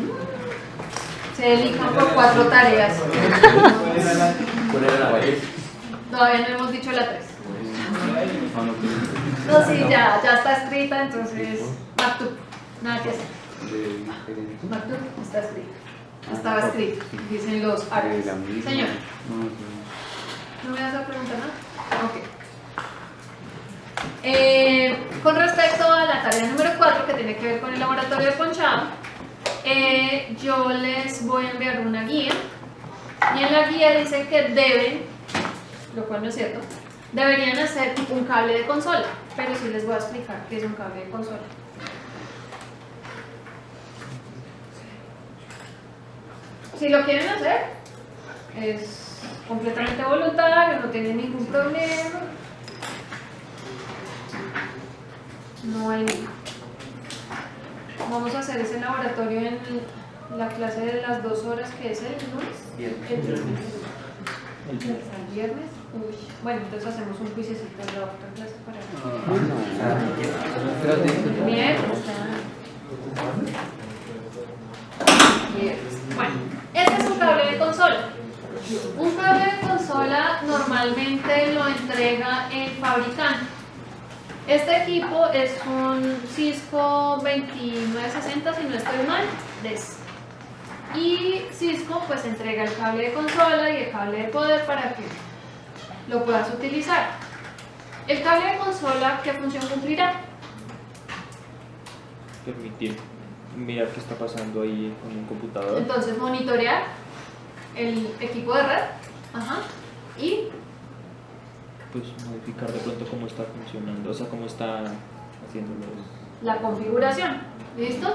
Se elijan por 4 tareas. ¿Cuál era la vez? Todavía no hemos dicho la 3. No, sí, ya está escrita, entonces. Maktub, nada que hacer. Maktub está escrito. Estaba escrito, dicen los árabes. Señor, ¿no me vas a preguntar nada? Ok. Con respecto a la tarea número 4 que tiene que ver con el laboratorio de ponchado, yo les voy a enviar una guía y en la guía dice que deben, lo cual no es cierto, deberían hacer un cable de consola, pero sí les voy a explicar qué es un cable de consola. Si lo quieren hacer, es completamente voluntario, no tienen ningún problema. No hay ningún. Vamos a hacer ese laboratorio en la clase de las 2 horas que es el lunes. El viernes. Uy. Bueno, entonces hacemos un cuisecito en la otra clase para viernes. Bueno, este es un cable de consola. Un cable de consola normalmente lo entrega el fabricante. Este equipo es un Cisco 2960, si no estoy mal, DES. Y Cisco pues entrega el cable de consola y el cable de poder para que lo puedas utilizar. El cable de consola, ¿qué función cumplirá? Permitir mirar qué está pasando ahí con un computador. Entonces monitorear el equipo de red, y Pues modificar de pronto cómo está funcionando, o sea, cómo está haciendo la configuración. ¿Listo?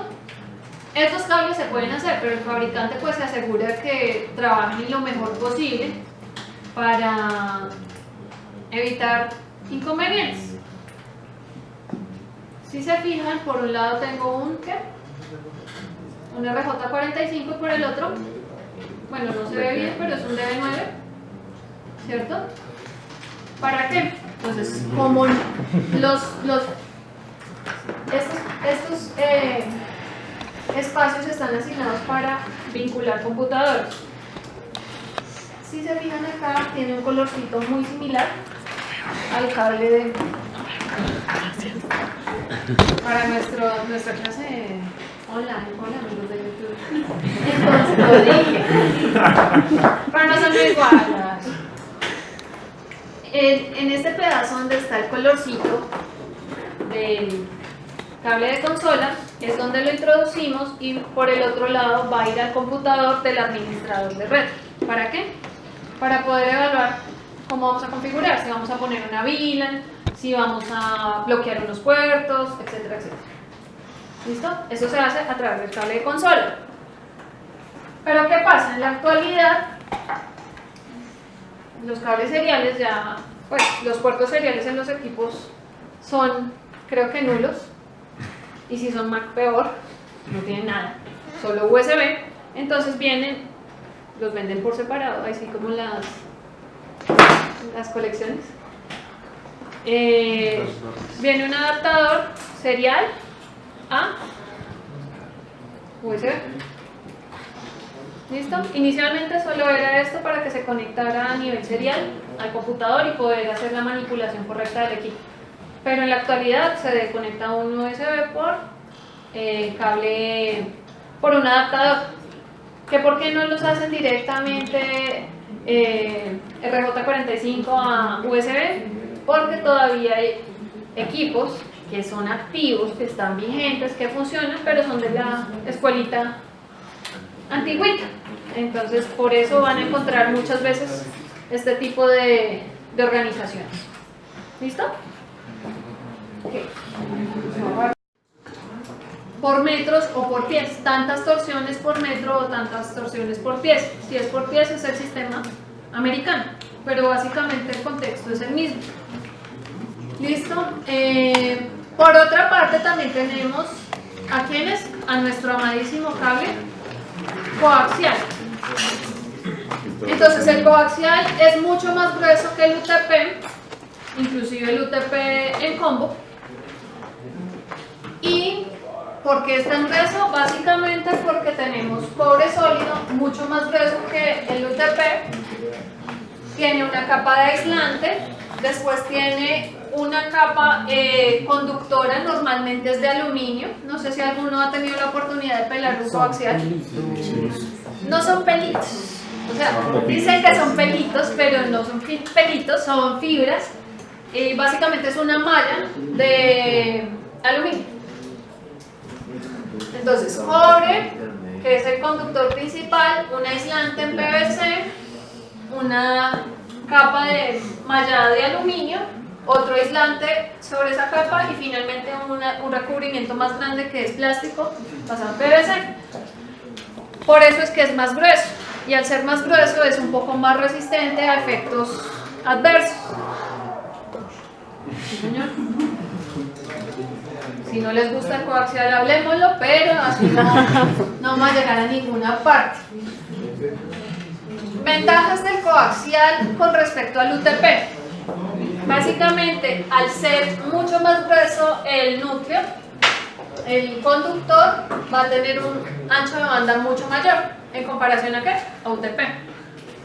Estos cables se pueden hacer, pero el fabricante pues se asegura que trabajen lo mejor posible para evitar inconvenientes. Si se fijan, por un lado tengo un RJ45 y por el otro, bueno, no se ve bien, pero es un DB9, ¿cierto? ¿Para qué? Entonces, como estos espacios están asignados para vincular computadores. Si se fijan acá, tiene un colorcito muy similar al cable de... Para nuestra clase online, hola amigos de YouTube. Entonces lo dije. Pero no son iguales. En este pedazo donde está el colorcito del cable de consola es donde lo introducimos y por el otro lado va a ir al computador del administrador de red. ¿Para qué? Para poder evaluar cómo vamos a configurar, si vamos a poner una VLAN, si vamos a bloquear unos puertos, etcétera, etcétera. ¿Listo? Eso se hace a través del cable de consola. Pero ¿qué pasa? En la actualidad los cables seriales ya, pues los puertos seriales en los equipos son, creo que nulos, y si son Mac peor, no tienen nada, solo USB. Entonces los venden por separado, así como las colecciones. viene un adaptador serial a USB. ¿Listo? Inicialmente solo era esto para que se conectara a nivel serial al computador y poder hacer la manipulación correcta del equipo. Pero en la actualidad se conecta un USB por cable, por un adaptador. ¿Que por qué no los hacen directamente RJ45 a USB? Porque todavía hay equipos que son activos, que están vigentes, que funcionan, pero son de la escuelita antigüita. Entonces, por eso van a encontrar muchas veces este tipo de organizaciones. ¿Listo? Okay. Por metros o por pies, tantas torsiones por metro o tantas torsiones por pies. Si es por pies es el sistema americano, pero básicamente el contexto es el mismo. ¿Listo? Por otra parte también tenemos a quienes, a nuestro amadísimo cable coaxial. Entonces el coaxial es mucho más grueso que el UTP, inclusive el UTP en combo. ¿Y por qué es tan grueso? Básicamente porque tenemos cobre sólido mucho más grueso que el UTP, tiene una capa de aislante, después tiene una capa conductora, normalmente es de aluminio. No sé si alguno ha tenido la oportunidad de pelar un coaxial. No son pelitos, o sea, dicen que son pelitos, pero no son pelitos, son fibras. Básicamente es una malla de aluminio. Entonces, cobre, que es el conductor principal, un aislante en PVC, una capa de mallada de aluminio, otro aislante sobre esa capa y finalmente un recubrimiento más grande que es plástico basado en PVC. Por eso es que es más grueso, y al ser más grueso es un poco más resistente a efectos adversos. ¿Sí, señor? Si no les gusta el coaxial, hablemoslo, pero así no vamos a llegar a ninguna parte. Ventajas del coaxial con respecto al UTP. Básicamente, al ser mucho más grueso el núcleo, el conductor va a tener un ancho de banda mucho mayor en comparación a ¿qué? A UTP.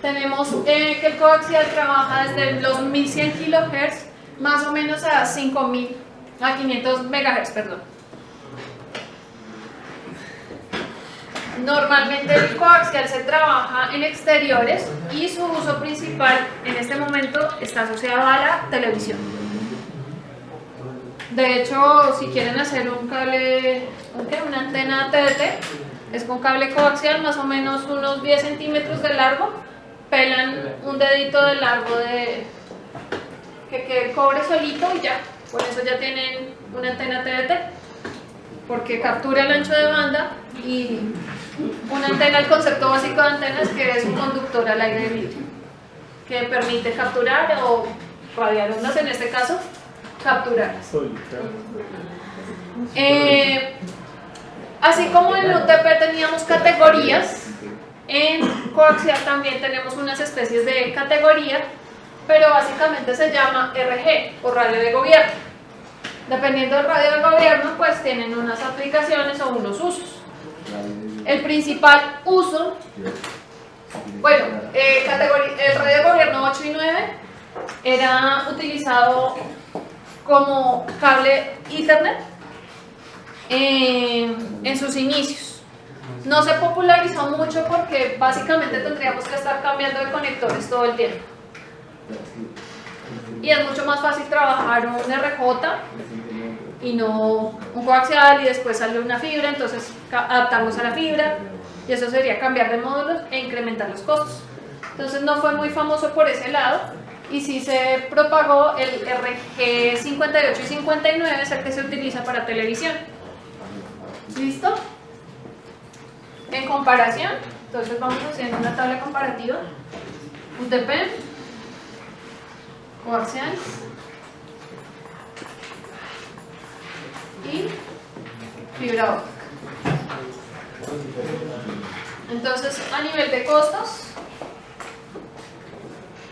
Tenemos que el coaxial trabaja desde los 1100 kHz más o menos a 500 MHz, perdón. Normalmente el coaxial se trabaja en exteriores y su uso principal en este momento está asociado a la televisión. De hecho, si quieren hacer un cable, una antena TDT, es con cable coaxial más o menos unos 10 centímetros de largo, pelan un dedito de largo de que quede cobre solito y ya, con eso ya tienen una antena TDT, porque captura el ancho de banda. Y una antena, el concepto básico de antena es que es un conductor al aire libre que permite capturar o radiar ondas, en este caso capturar. Así como en UTP teníamos categorías, en coaxial también tenemos unas especies de categoría, pero básicamente se llama RG o radio de gobierno. Dependiendo del radio de gobierno, pues tienen unas aplicaciones o unos usos. El principal uso, bueno, el radio de gobierno 8 y 9 era utilizado como cable Ethernet en sus inicios. No se popularizó mucho porque básicamente tendríamos que estar cambiando de conectores todo el tiempo. Y es mucho más fácil trabajar un RJ y no un coaxial y después sale una fibra, entonces adaptarlos a la fibra, y eso sería cambiar de módulos e incrementar los costos. Entonces no fue muy famoso por ese lado, y sí se propagó el RG 58 y 59, es el que se utiliza para televisión. ¿Listo? En comparación, entonces vamos haciendo una tabla comparativa. UTP, coaxial y fibra óptica. Entonces, a nivel de costos,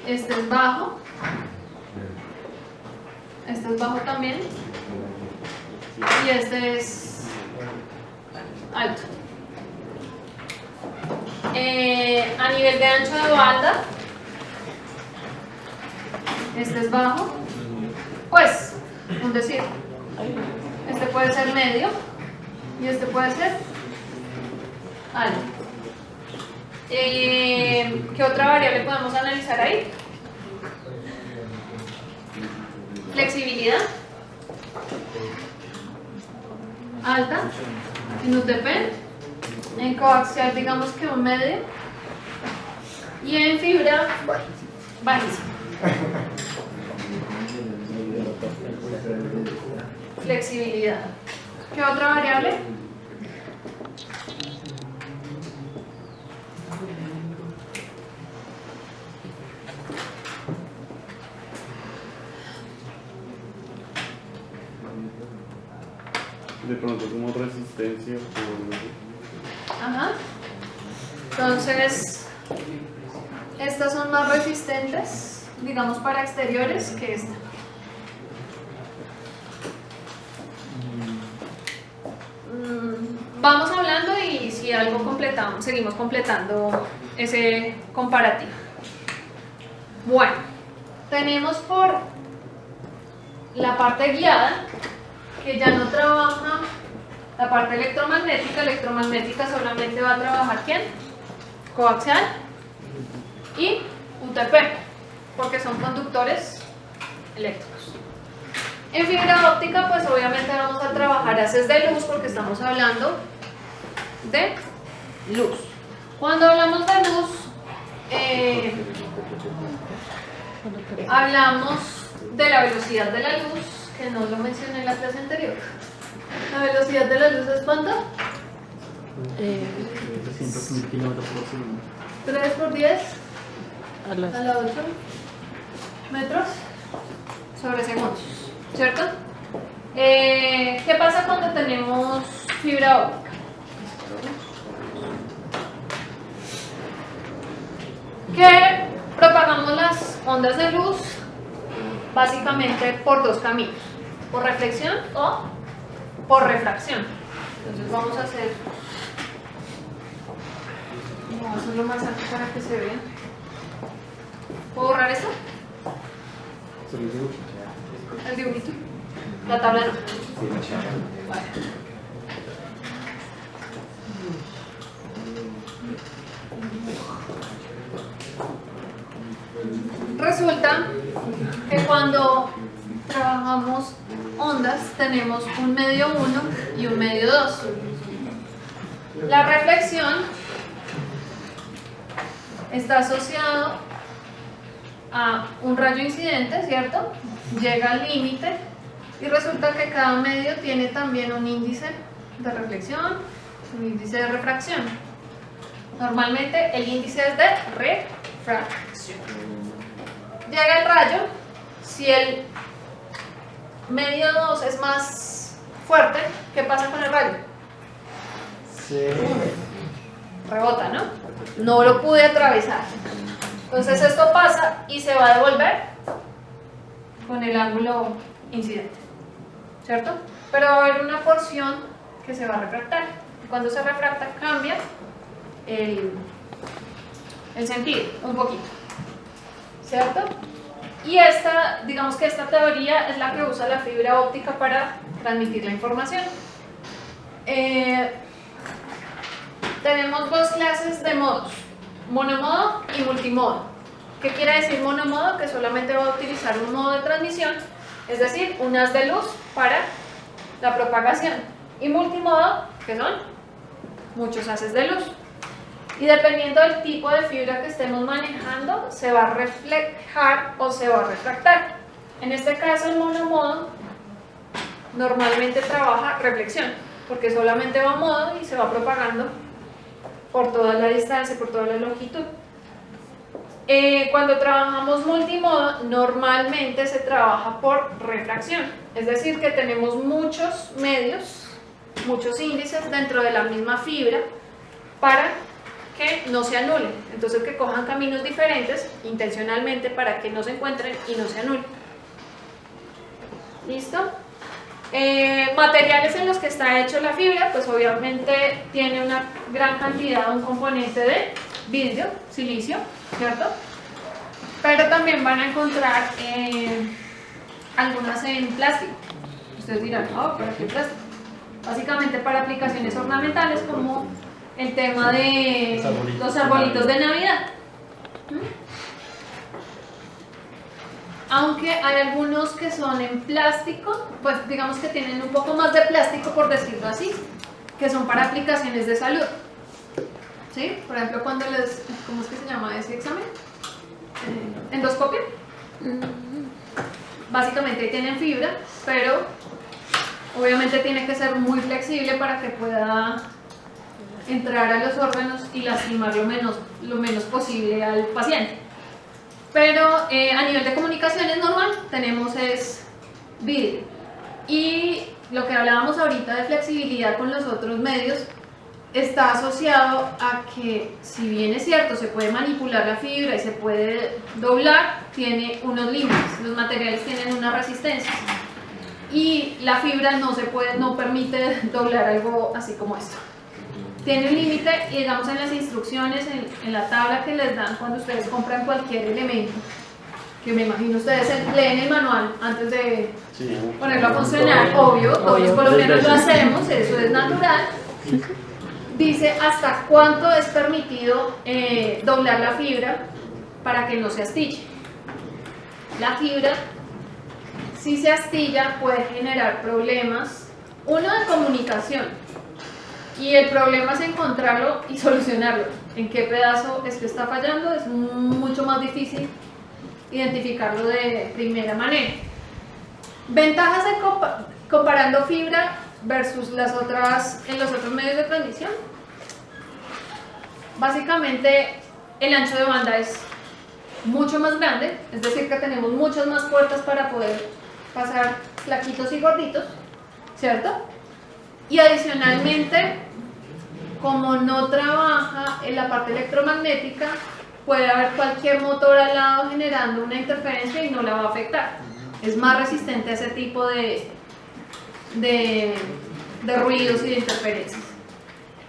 este es bajo, este es bajo también, y este es alto. A nivel de ancho de banda, este es bajo, pues, un decir, este puede ser medio y este puede ser alto. ¿Qué otra variable podemos analizar ahí? Flexibilidad alta en UTP, en coaxial digamos que un medio y en fibra bajísimo. Flexibilidad. ¿Qué otra variable? De pronto como resistencia por... Ajá. Entonces, estas son más resistentes, digamos, para exteriores que esta. Vamos hablando y si algo completamos, seguimos completando ese comparativo. Bueno, tenemos por la parte guiada, que ya no trabaja la parte electromagnética. Electromagnética solamente va a trabajar ¿quién? Coaxial y UTP, porque son conductores eléctricos. En fibra óptica, pues obviamente vamos a trabajar haces de luz, porque estamos hablando de luz. Cuando hablamos de luz, hablamos de la velocidad de la luz, que no lo mencioné en la clase anterior. La velocidad de la luz es ¿cuánto? 300.000 kilómetros por segundo. 3 por 10 A las a la 8 metros sobre segundos, ¿cierto? ¿Qué pasa cuando tenemos fibra óptica? Que propagamos las ondas de luz básicamente por dos caminos, por reflexión o por refracción. Entonces vamos a hacer, vamos a hacerlo más alto para que se vea. ¿Puedo borrar esto? El dibujito. La tabla no. Vale. Resulta que cuando trabajamos ondas tenemos un medio 1 y un medio 2. La reflexión está asociado a un rayo incidente, ¿cierto? Llega al límite y resulta que cada medio tiene también un índice de reflexión, un índice de refracción. Normalmente el índice es de refracción. Llega el rayo, si el medio 2 es más fuerte, ¿qué pasa con el rayo? Rebota, ¿no? No lo pude atravesar. Entonces esto pasa y se va a devolver con el ángulo incidente, ¿cierto? Pero va a haber una porción que se va a refractar. Cuando se refracta cambia el sentido un poquito, ¿cierto? Y esta, digamos que esta teoría es la que usa la fibra óptica para transmitir la información. Tenemos dos clases de modos, monomodo y multimodo. ¿Qué quiere decir monomodo? Que solamente va a utilizar un modo de transmisión, es decir, un haz de luz para la propagación. Y multimodo, que son muchos haces de luz. Y dependiendo del tipo de fibra que estemos manejando, se va a reflejar o se va a refractar. En este caso, el monomodo normalmente trabaja reflexión, porque solamente va a modo y se va propagando por toda la distancia, por toda la longitud. Cuando trabajamos multimodo, normalmente se trabaja por refracción, es decir, que tenemos muchos medios, muchos índices dentro de la misma fibra para que no se anulen, entonces que cojan caminos diferentes intencionalmente para que no se encuentren y no se anulen. ¿Listo? Materiales en los que está hecho la fibra, pues obviamente tiene una gran cantidad, un componente de vidrio, silicio, ¿cierto? Pero también van a encontrar algunas en plástico. Ustedes dirán, oh, ¿para qué plástico? Básicamente para aplicaciones ornamentales como el tema de los arbolitos de Navidad. Aunque hay algunos que son en plástico, pues digamos que tienen un poco más de plástico, por decirlo así, que son para aplicaciones de salud. ¿Sí? Por ejemplo, cuando les, ¿cómo es que se llama ese examen? Endoscopia. Básicamente tienen fibra, pero obviamente tiene que ser muy flexible para que pueda entrar a los órganos y lastimar lo menos posible al paciente. Pero a nivel de comunicaciones normal tenemos es vidrio. Y lo que hablábamos ahorita de flexibilidad con los otros medios está asociado a que, si bien es cierto, se puede manipular la fibra y se puede doblar, tiene unos límites. Los materiales tienen una resistencia y la fibra no permite doblar algo así como esto. Tiene un límite y, digamos, en las instrucciones, en la tabla que les dan cuando ustedes compran cualquier elemento, que me imagino ustedes leen el manual antes de ponerlo a funcionar, obvio, todos los colombianos lo hacemos, eso es natural. Dice hasta cuánto es permitido doblar la fibra para que no se astille. La fibra, si se astilla, puede generar problemas, uno de comunicación, y el problema es encontrarlo y solucionarlo. En qué pedazo es que está fallando, es mucho más difícil identificarlo de primera manera. Ventajas comparando fibra versus en los otros medios de transmisión. Básicamente el ancho de banda es mucho más grande, es decir que tenemos muchas más puertas para poder pasar flaquitos y gorditos, ¿cierto? Y adicionalmente, como no trabaja en la parte electromagnética, puede haber cualquier motor al lado generando una interferencia y no la va a afectar. Es más resistente a ese tipo de ruidos y de interferencias.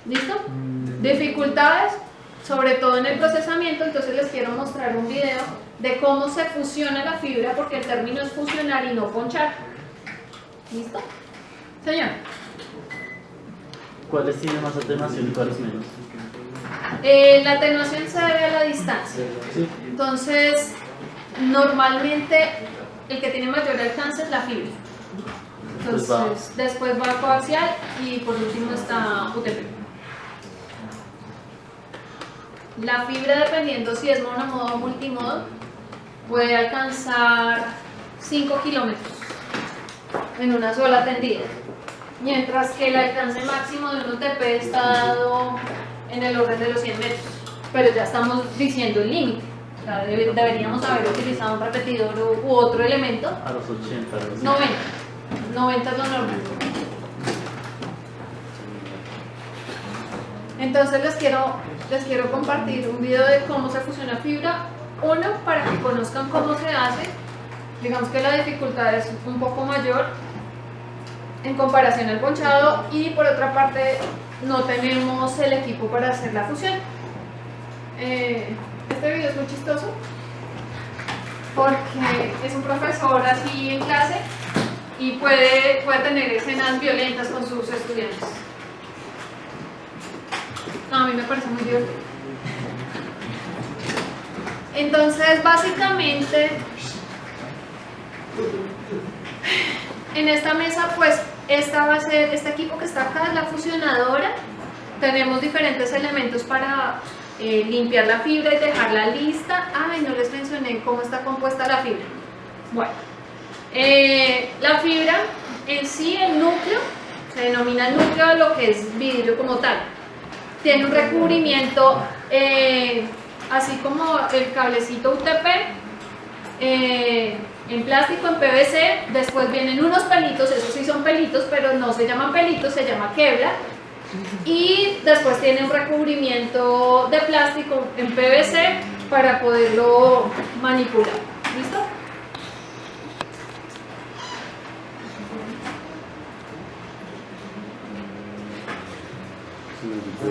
¿Listo? Dificultades, sobre todo en el procesamiento, entonces les quiero mostrar un video de cómo se fusiona la fibra, porque el término es fusionar y no ponchar. ¿Listo? Señor. ¿Cuáles tienen más atenuación y cuáles menos? La atenuación se debe a la distancia. Entonces, normalmente el que tiene mayor alcance es la fibra. Entonces, después va coaxial y por último está UTP. La fibra, dependiendo si es monomodo o multimodo, puede alcanzar 5 kilómetros en una sola tendida, mientras que el alcance máximo de un UTP está dado en el orden de los 100 metros, pero ya estamos diciendo el límite. O sea, deberíamos haber utilizado un repetidor u otro elemento. A los 80, a los 90 es lo normal. Entonces les quiero compartir un video de cómo se fusiona fibra. Uno, para que conozcan cómo se hace. Digamos que la dificultad es un poco mayor en comparación al ponchado, y por otra parte no tenemos el equipo para hacer la fusión. Este video es muy chistoso porque es un profesor así en clase y puede tener escenas violentas con sus estudiantes. No, a mí me parece muy divertido. Entonces, básicamente, en esta mesa, pues, esta va a ser, este equipo que está acá es la fusionadora. Tenemos diferentes elementos para limpiar la fibra y dejarla lista. Ay, no les mencioné cómo está compuesta la fibra. Bueno, la fibra en sí, el núcleo, se denomina núcleo de lo que es vidrio como tal. Tiene un recubrimiento, así como el cablecito UTP, en plástico, en PVC. Después vienen unos pelitos, esos sí son pelitos, pero no se llaman pelitos, se llama Kevlar. Y después tiene un recubrimiento de plástico en PVC para poderlo manipular. ¿Listo? La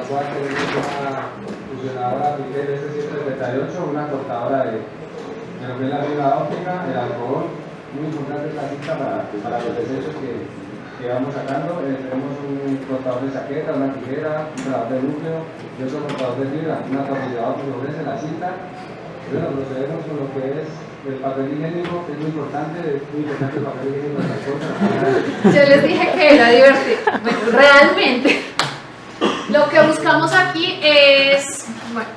cual tenemos una fusionadora Mitel S138, una cortadora de lo que es la fibra óptica, el alcohol. Muy importante esta cinta para los desechos que vamos sacando. Tenemos un cortador de chaqueta, una tijera, un cortador de núcleo y otro cortador de fibra, un atornillador que lo ves en la cinta. Bueno, procedemos con lo que es el papel higiénico, que es muy importante el papel higiénico de las cosas. Yo les dije que era divertido. Bueno, realmente lo que buscamos aquí es, bueno,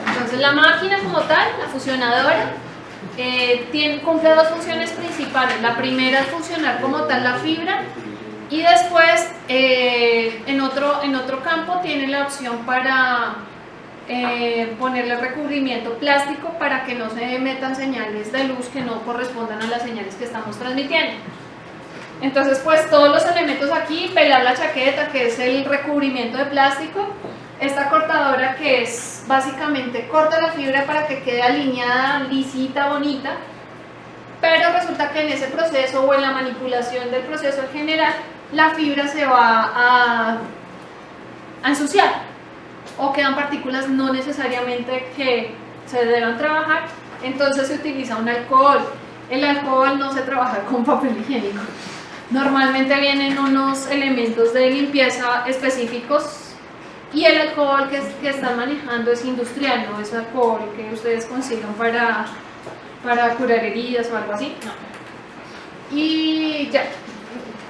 entonces la máquina como tal, la fusionadora, cumple dos funciones principales. La primera es funcionar como tal la fibra y después en otro campo tiene la opción para ponerle recubrimiento plástico para que no se metan señales de luz que no correspondan a las señales que estamos transmitiendo. Entonces pues todos los elementos aquí, pelar la chaqueta que es el recubrimiento de plástico, esta cortadora que es básicamente corta la fibra para que quede alineada, lisita, bonita, pero resulta que en ese proceso o en la manipulación del proceso en general la fibra se va a ensuciar o quedan partículas no necesariamente que se deban trabajar, entonces se utiliza un alcohol. El alcohol no se trabaja con papel higiénico. Normalmente vienen unos elementos de limpieza específicos y el alcohol que están manejando es industrial, no es alcohol que ustedes consigan para curar heridas o algo así, no. Y ya,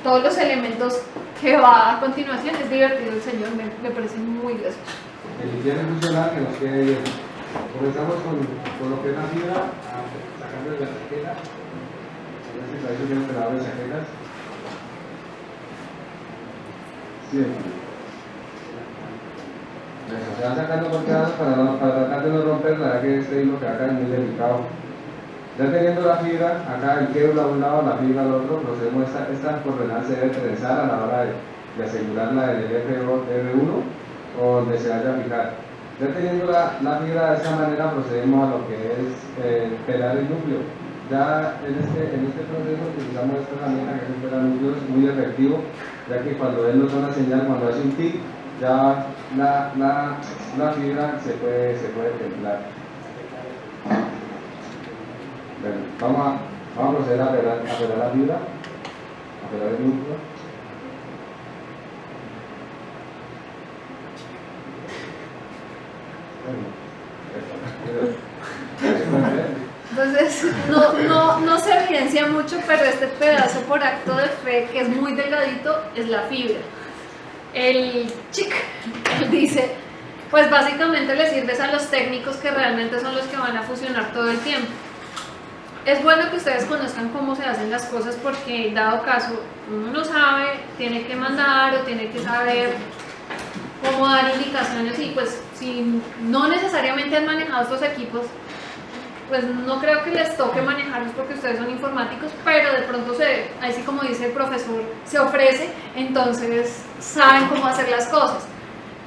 todos los elementos que va a continuación, es divertido el señor, me parece muy gracioso. El higiene funcional que nos quede bien. Comenzamos con lo que es la fibra, sacando de la chaqueta. En este caso tiene operador de chaquetas. Siempre. Se van sacando por pedazos para tratar de no romper, la verdad que este hilo que acá es muy delicado. Ya teniendo la fibra, acá el quebro a un lado, la fibra al otro, procedemos esta coordenada se debe trenzar a la hora de asegurarla en el F1 o donde se vaya a fijar. Ya teniendo la fibra de esta manera, procedemos a lo que es pelar el núcleo. Ya en este proceso utilizamos esta herramienta que es un pelanúcleo, es muy efectivo, ya que cuando él nos da una señal, cuando hace un tic, ya la fibra se puede templar. Bueno, vamos a proceder a pelar la fibra, a pelar el núcleo. Entonces no se evidencia mucho, pero este pedazo por acto de fe que es muy delgadito es la fibra. El chic, él dice, pues básicamente le sirves a los técnicos que realmente son los que van a fusionar todo el tiempo. Es bueno que ustedes conozcan cómo se hacen las cosas porque dado caso uno no sabe, tiene que mandar o tiene que saber cómo dar indicaciones y pues si no necesariamente han manejado estos equipos, pues no creo que les toque manejarlos porque ustedes son informáticos, pero de pronto así como dice el profesor, se ofrece, entonces saben cómo hacer las cosas.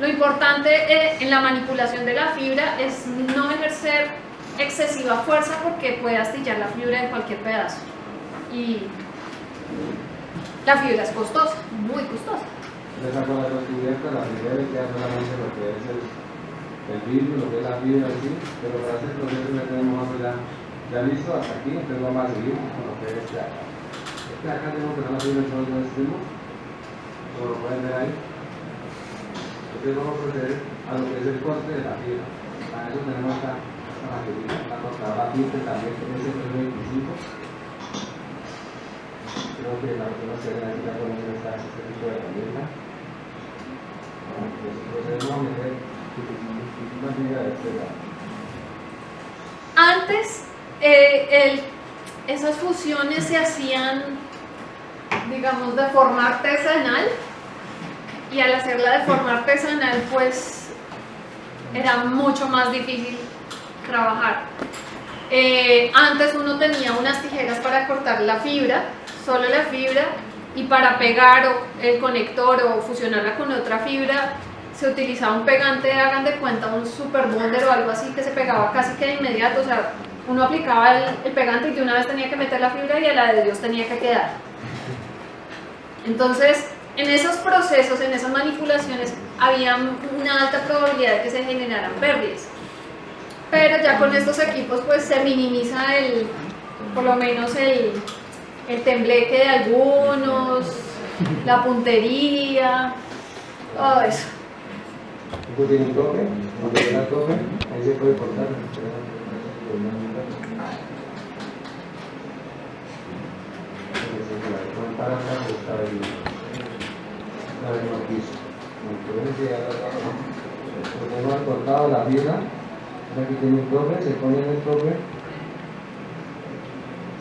Lo importante en la manipulación de la fibra es no ejercer excesiva fuerza porque puede astillar la fibra en cualquier pedazo y la fibra es costosa, muy costosa. Le saco la cubierta, la fibra y queda solamente lo que es el vidrio, lo que es la fibra en sí, pero para hacer el proceso ya tenemos algo ya listo hasta aquí, entonces vamos a seguir con lo que es de acá. Acá tenemos que dar la fibra en todos los extremos, como lo pueden ver ahí. Entonces vamos a proceder a lo que es el corte de la fibra. Para eso tenemos esta maquinita, la cortadora Mitel también, que es el 25. Creo que la persona se ve aquí ya conoce este tipo de herramienta. Entonces procedemos a meter una fibra de este lado. Antes esas fusiones se hacían, digamos, de forma artesanal y al hacerla de forma artesanal pues era mucho más difícil trabajar. Antes uno tenía unas tijeras para cortar la fibra, solo la fibra, y para pegar el conector o fusionarla con otra fibra se utilizaba un pegante, hagan de cuenta un super bonder o algo así que se pegaba casi que de inmediato, o sea, uno aplicaba el pegante y de una vez tenía que meter la fibra y a la de Dios tenía que quedar. Entonces en esos procesos, en esas manipulaciones, había una alta probabilidad de que se generaran pérdidas. Pero ya con estos equipos pues se minimiza por lo menos el tembleque de algunos, la puntería, todo eso. Esto tiene un tope, cuando llega el tope, ahí se puede cortar. Para acá está el piso. Entonces ya tenemos cortado la fibra. Aquí tiene un tope, se pone en el tope.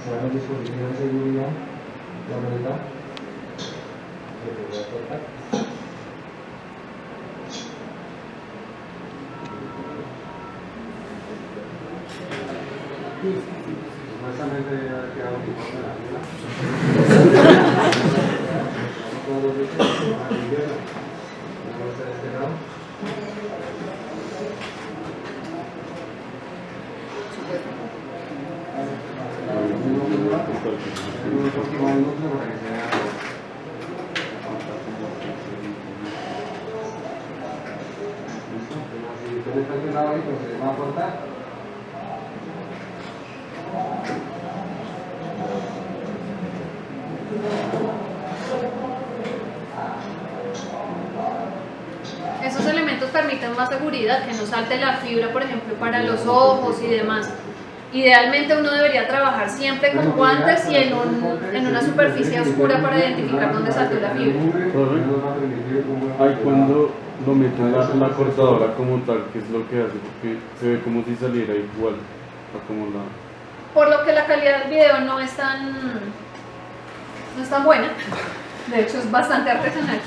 Se da el dispositivo de seguridad. La vuelta. Se puede cortar. Supuestamente ha quedado un poco de la fibra. Esos elementos permiten más seguridad, que no salte la fibra, por ejemplo, para los ojos y demás. Idealmente uno debería trabajar siempre con guantes y en una superficie oscura para identificar dónde saltó la fibra. Ahí cuando lo meten la cortadora como tal, ¿qué es lo que hace? Porque se ve como si saliera igual a como la... Por lo que la calidad del video no es tan buena, de hecho es bastante artesanal.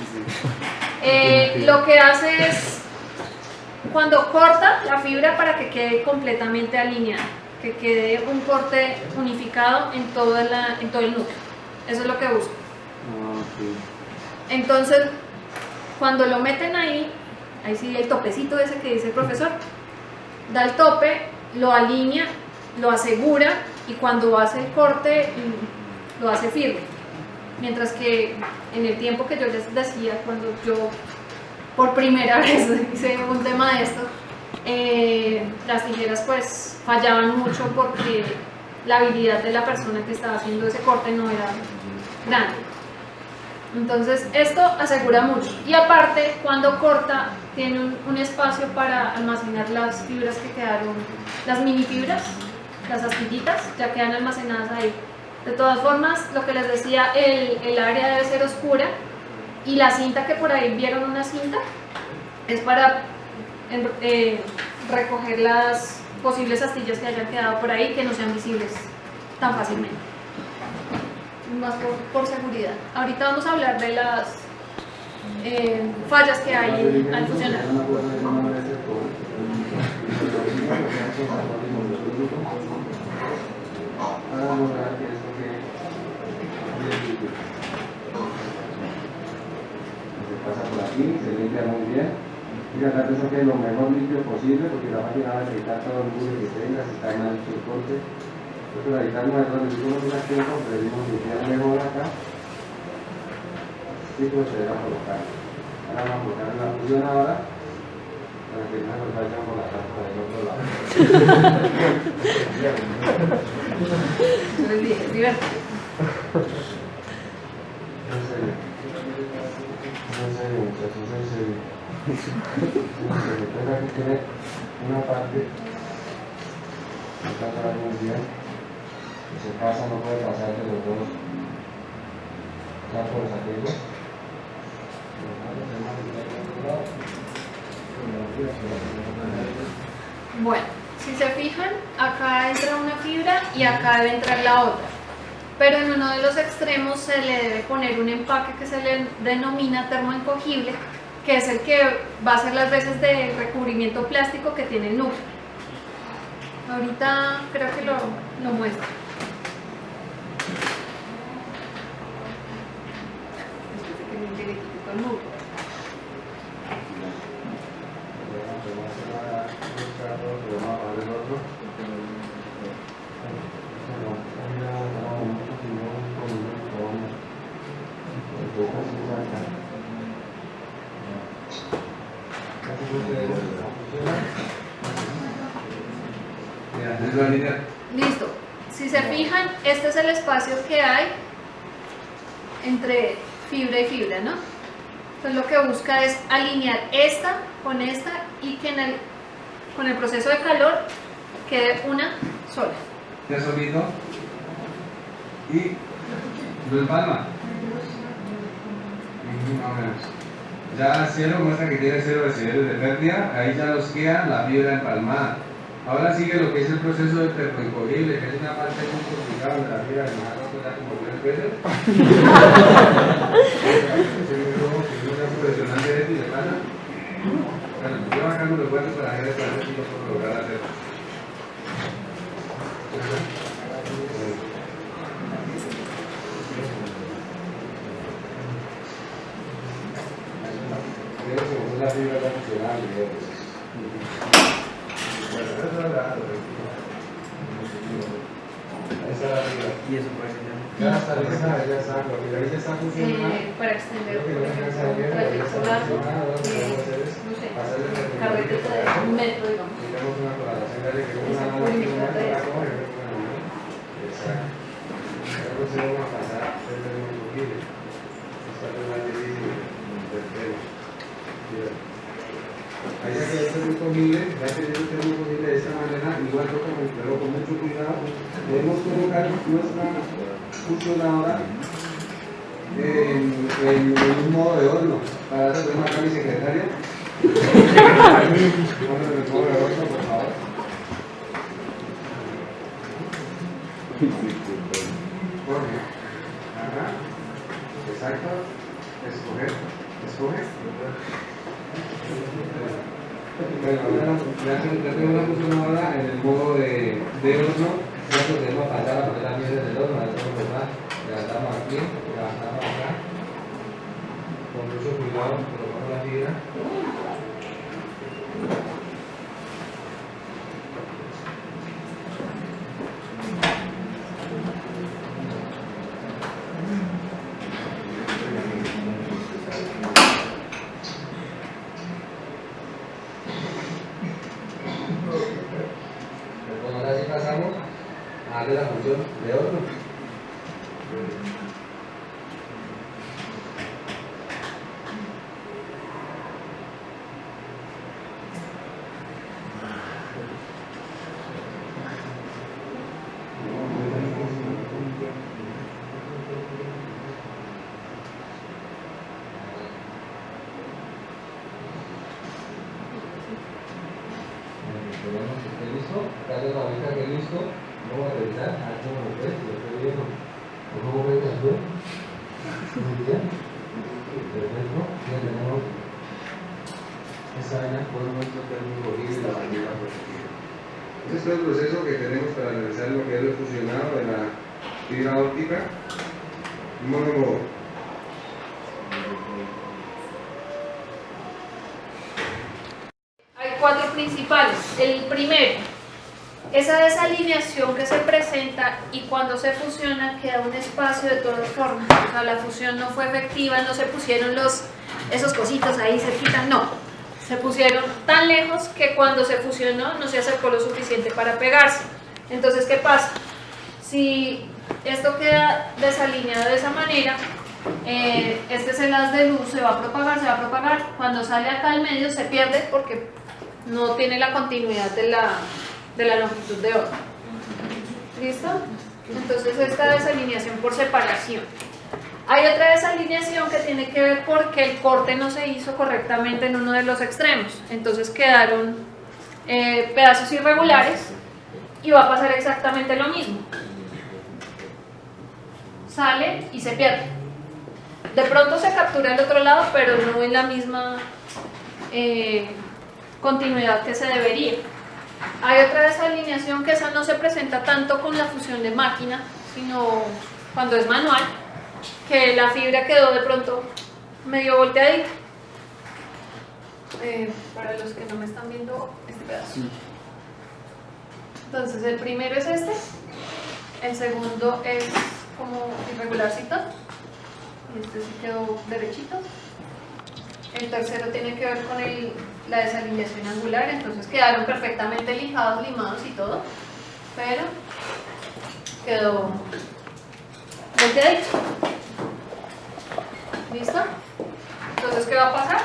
Lo que hace es, cuando corta la fibra para que quede completamente alineada, que quede un corte unificado en todo el núcleo. Eso es lo que busco. Entonces, cuando lo meten ahí sí el topecito ese que dice el profesor, da el tope, lo alinea, lo asegura y cuando hace el corte lo hace firme. Mientras que en el tiempo que yo les decía, cuando yo por primera vez hice un tema de esto, las tijeras pues fallaban mucho porque la habilidad de la persona que estaba haciendo ese corte no era grande. Entonces esto asegura mucho y aparte cuando corta tiene un espacio para almacenar las fibras que quedaron, las mini fibras, las astillitas ya quedan almacenadas ahí. De todas formas, lo que les decía, el área debe ser oscura y la cinta que por ahí vieron, una cinta, es para recoger las posibles astillas que hayan quedado por ahí que no sean visibles tan fácilmente. Más por seguridad. Ahorita vamos a hablar de las fallas que hay al funcionar. Se pasa por aquí, se limpia muy bien y tratar de sacar lo mejor limpio posible porque la máquina va a necesitar todo el muro que tenga, si está mal hecho el corte. Entonces para evitar nosotros hicimos una tiempo, preferimos limpiar mejor acá y pues se debe colocar. Ahora vamos a colocar en la fusionadora para que no nos vayan por la casa del otro lado. Yo les dije, es divertido. En serio, muchachos, en serio. Entonces aquí tiene una parte que está atrás muy bien, que se pasa, no puede pasar de los dos campos aquellos. Bueno, si se fijan, acá entra una fibra y acá debe entrar la otra. Pero en uno de los extremos se le debe poner un empaque que se le denomina termoencogible, que es el que va a hacer las veces de recubrimiento plástico que tiene el núcleo. Ahorita creo que lo muestro. Después de que limpie le quite todo el núcleo. Gracias. entonces va a alinear. Listo. Si se fijan, este es el espacio que hay entre fibra y fibra, ¿no? Entonces lo que busca es alinear esta y que con el proceso de calor quede una sola. Ya solito. Y lo empalma. Más o menos. Ya cielo muestra que tiene 0 decibeles de pérdida, ahí ya nos queda la fibra empalmada. Ahora sigue lo que es el proceso de termoincogible, que es una parte muy complicada de la fibra, que me ha roto ya como 3 veces. Es impresionante esto y le pasa. Bueno, yo acá no lo puedo para ver si lo puedo lograr hacer. La fibra funcional Y eso puede ser. ya está lista, ya está, porque ahí ya está funcionando. Para extender, por ejemplo, un trayecto largo, no sé, carretera de 1 metro, digamos. Tenemos una colaboración de que Esa pública de eso. exacto. Luego se vamos a pasar el termoincogible. Esta es la tesis del tema. Ahí ya que el termoincogible, ya que el termoincogible de esta manera, igual pero con mucho cuidado, podemos colocar nuestra funcionadora en un modo de horno. Para eso tenemos acá a mi secretaria. Vamos en el modo de horno, por favor. Jorge. Ajá. Exacto. Escoge. Bueno, ya tengo una funcionadora en el modo de horno. Ya podemos pasar a poner la pieza en el horno. Levantamos aquí, levantamos acá. Con mucho cuidado, colocamos la fibra. Ahora sí pasamos a darle la función de horno. Esperemos que esté listo. Acá es la única que listo. Vamos a revisar. A ver cómo lo ves. Si lo estoy viendo. ¿Cómo ves el azul? Muy bien. Perfecto. Ya tenemos esa vaina por nuestro termoincogible y la fibra protectiva. Este es todo el proceso que tenemos para realizar lo que es el fusionado de la fibra óptica. Un monólogo. Hay 4 principales. El primero, esa desalineación que se presenta y cuando se fusiona queda un espacio de todas formas. O sea, la fusión no fue efectiva, no se pusieron esos cositos ahí cerquita, no. Se pusieron tan lejos que cuando se fusionó no se acercó lo suficiente para pegarse. Entonces, ¿qué pasa? Si esto queda desalineado de esa manera, este es el haz de luz, se va a propagar. Cuando sale acá al medio se pierde porque no tiene la continuidad de la longitud de onda. ¿Listo? Entonces esta desalineación por separación. Hay otra desalineación que tiene que ver porque el corte no se hizo correctamente en uno de los extremos. Entonces quedaron pedazos irregulares y va a pasar exactamente lo mismo. Sale y se pierde. De pronto se captura el otro lado, pero no en la misma continuidad que se debería. Hay otra desalineación que esa no se presenta tanto con la fusión de máquina, sino cuando es manual, que la fibra quedó de pronto medio volteadita. Para los que no me están viendo este pedazo. Entonces el primero es este, el segundo es como irregularcito, y este sí quedó derechito. El tercero tiene que ver con la desalineación angular, entonces quedaron perfectamente lijados, limados y todo. pero quedó volteadito. ¿Listo? Entonces, ¿qué va a pasar?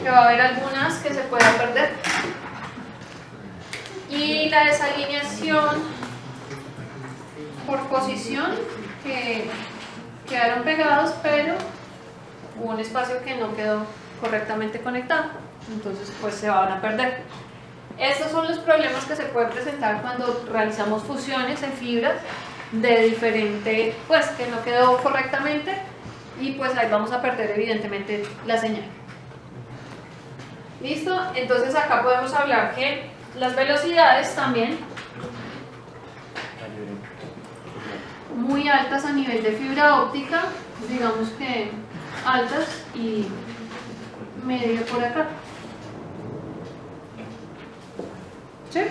Que va a haber algunas que se puedan perder. Y la desalineación por posición, que quedaron pegados, pero hubo un espacio que no quedó correctamente conectado. Entonces, pues se van a perder. Estos son los problemas que se pueden presentar cuando realizamos fusiones en fibras de diferente, pues que no quedó correctamente, y pues ahí vamos a perder evidentemente la señal. ¿Listo? Entonces acá podemos hablar que las velocidades también muy altas a nivel de fibra óptica, digamos que altas y medio por acá. ¿Sí?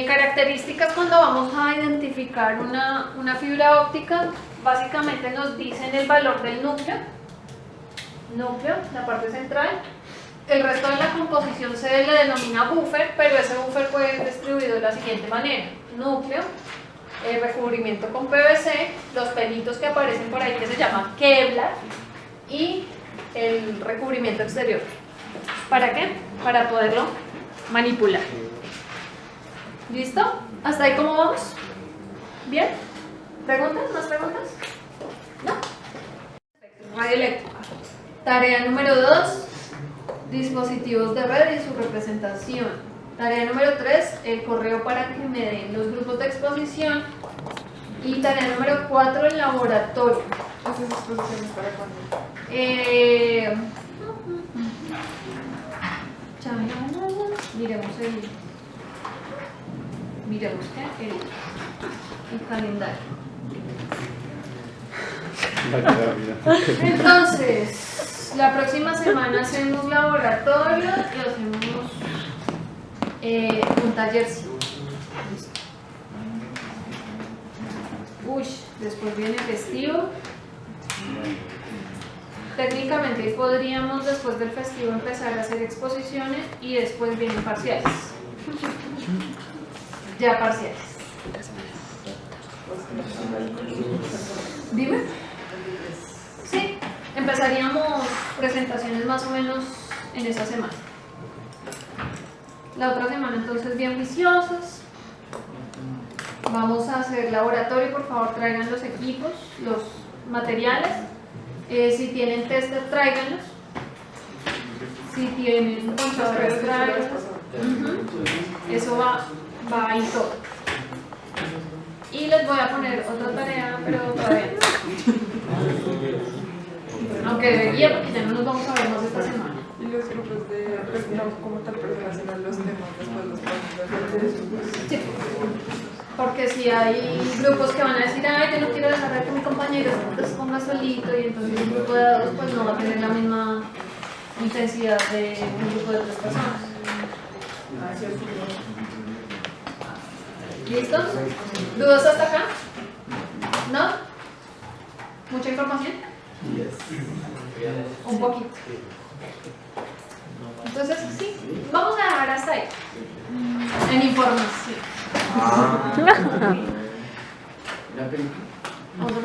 Características cuando vamos a identificar una fibra óptica, básicamente nos dicen el valor del núcleo, la parte central. El resto de la composición se le denomina buffer, pero ese buffer puede ir distribuido de la siguiente manera: núcleo, el recubrimiento con PVC, los pelitos que aparecen por ahí que se llaman Kevlar, y el recubrimiento exterior. ¿Para qué? Para poderlo manipular. ¿Listo? ¿Hasta ahí cómo vamos? ¿Bien? ¿Preguntas? ¿Más preguntas? ¿No? Radioeléctrica. Tarea número 2. Dispositivos de red y su representación. Tarea número 3. El correo para que me den los grupos de exposición. Y tarea número 4. El laboratorio. ¿Haces exposiciones para cuándo? Miremos el calendario. Entonces, la próxima semana hacemos laboratorio y hacemos un tallercito. Uy, después viene festivo. Técnicamente podríamos después del festivo empezar a hacer exposiciones y después vienen parciales. Ya parciales. Dime. Sí, empezaríamos presentaciones más o menos en esa semana. La otra semana entonces bien viciosos. Vamos a hacer laboratorio, por favor traigan los equipos, los materiales. Si tienen tester, tráiganlos. Si tienen contadores, tráiganlos. Eso va ahí todo. Y les voy a poner otra tarea, pero todavía no. Aunque debería, porque ya no nos vamos a ver más esta semana. Y los grupos de como tal relacionan los temas después los podemos. Sí. Porque si hay grupos que van a decir, ay, yo no quiero dejar que mi compañero se ponga solito, y entonces un grupo de 2 pues no va a tener la misma intensidad de un grupo de 3 personas. ¿Listos? ¿Dudas hasta acá? ¿No? ¿Mucha información? Un poquito. Entonces, sí, vamos a dejar hasta ahí. En información. Ah. Vamos a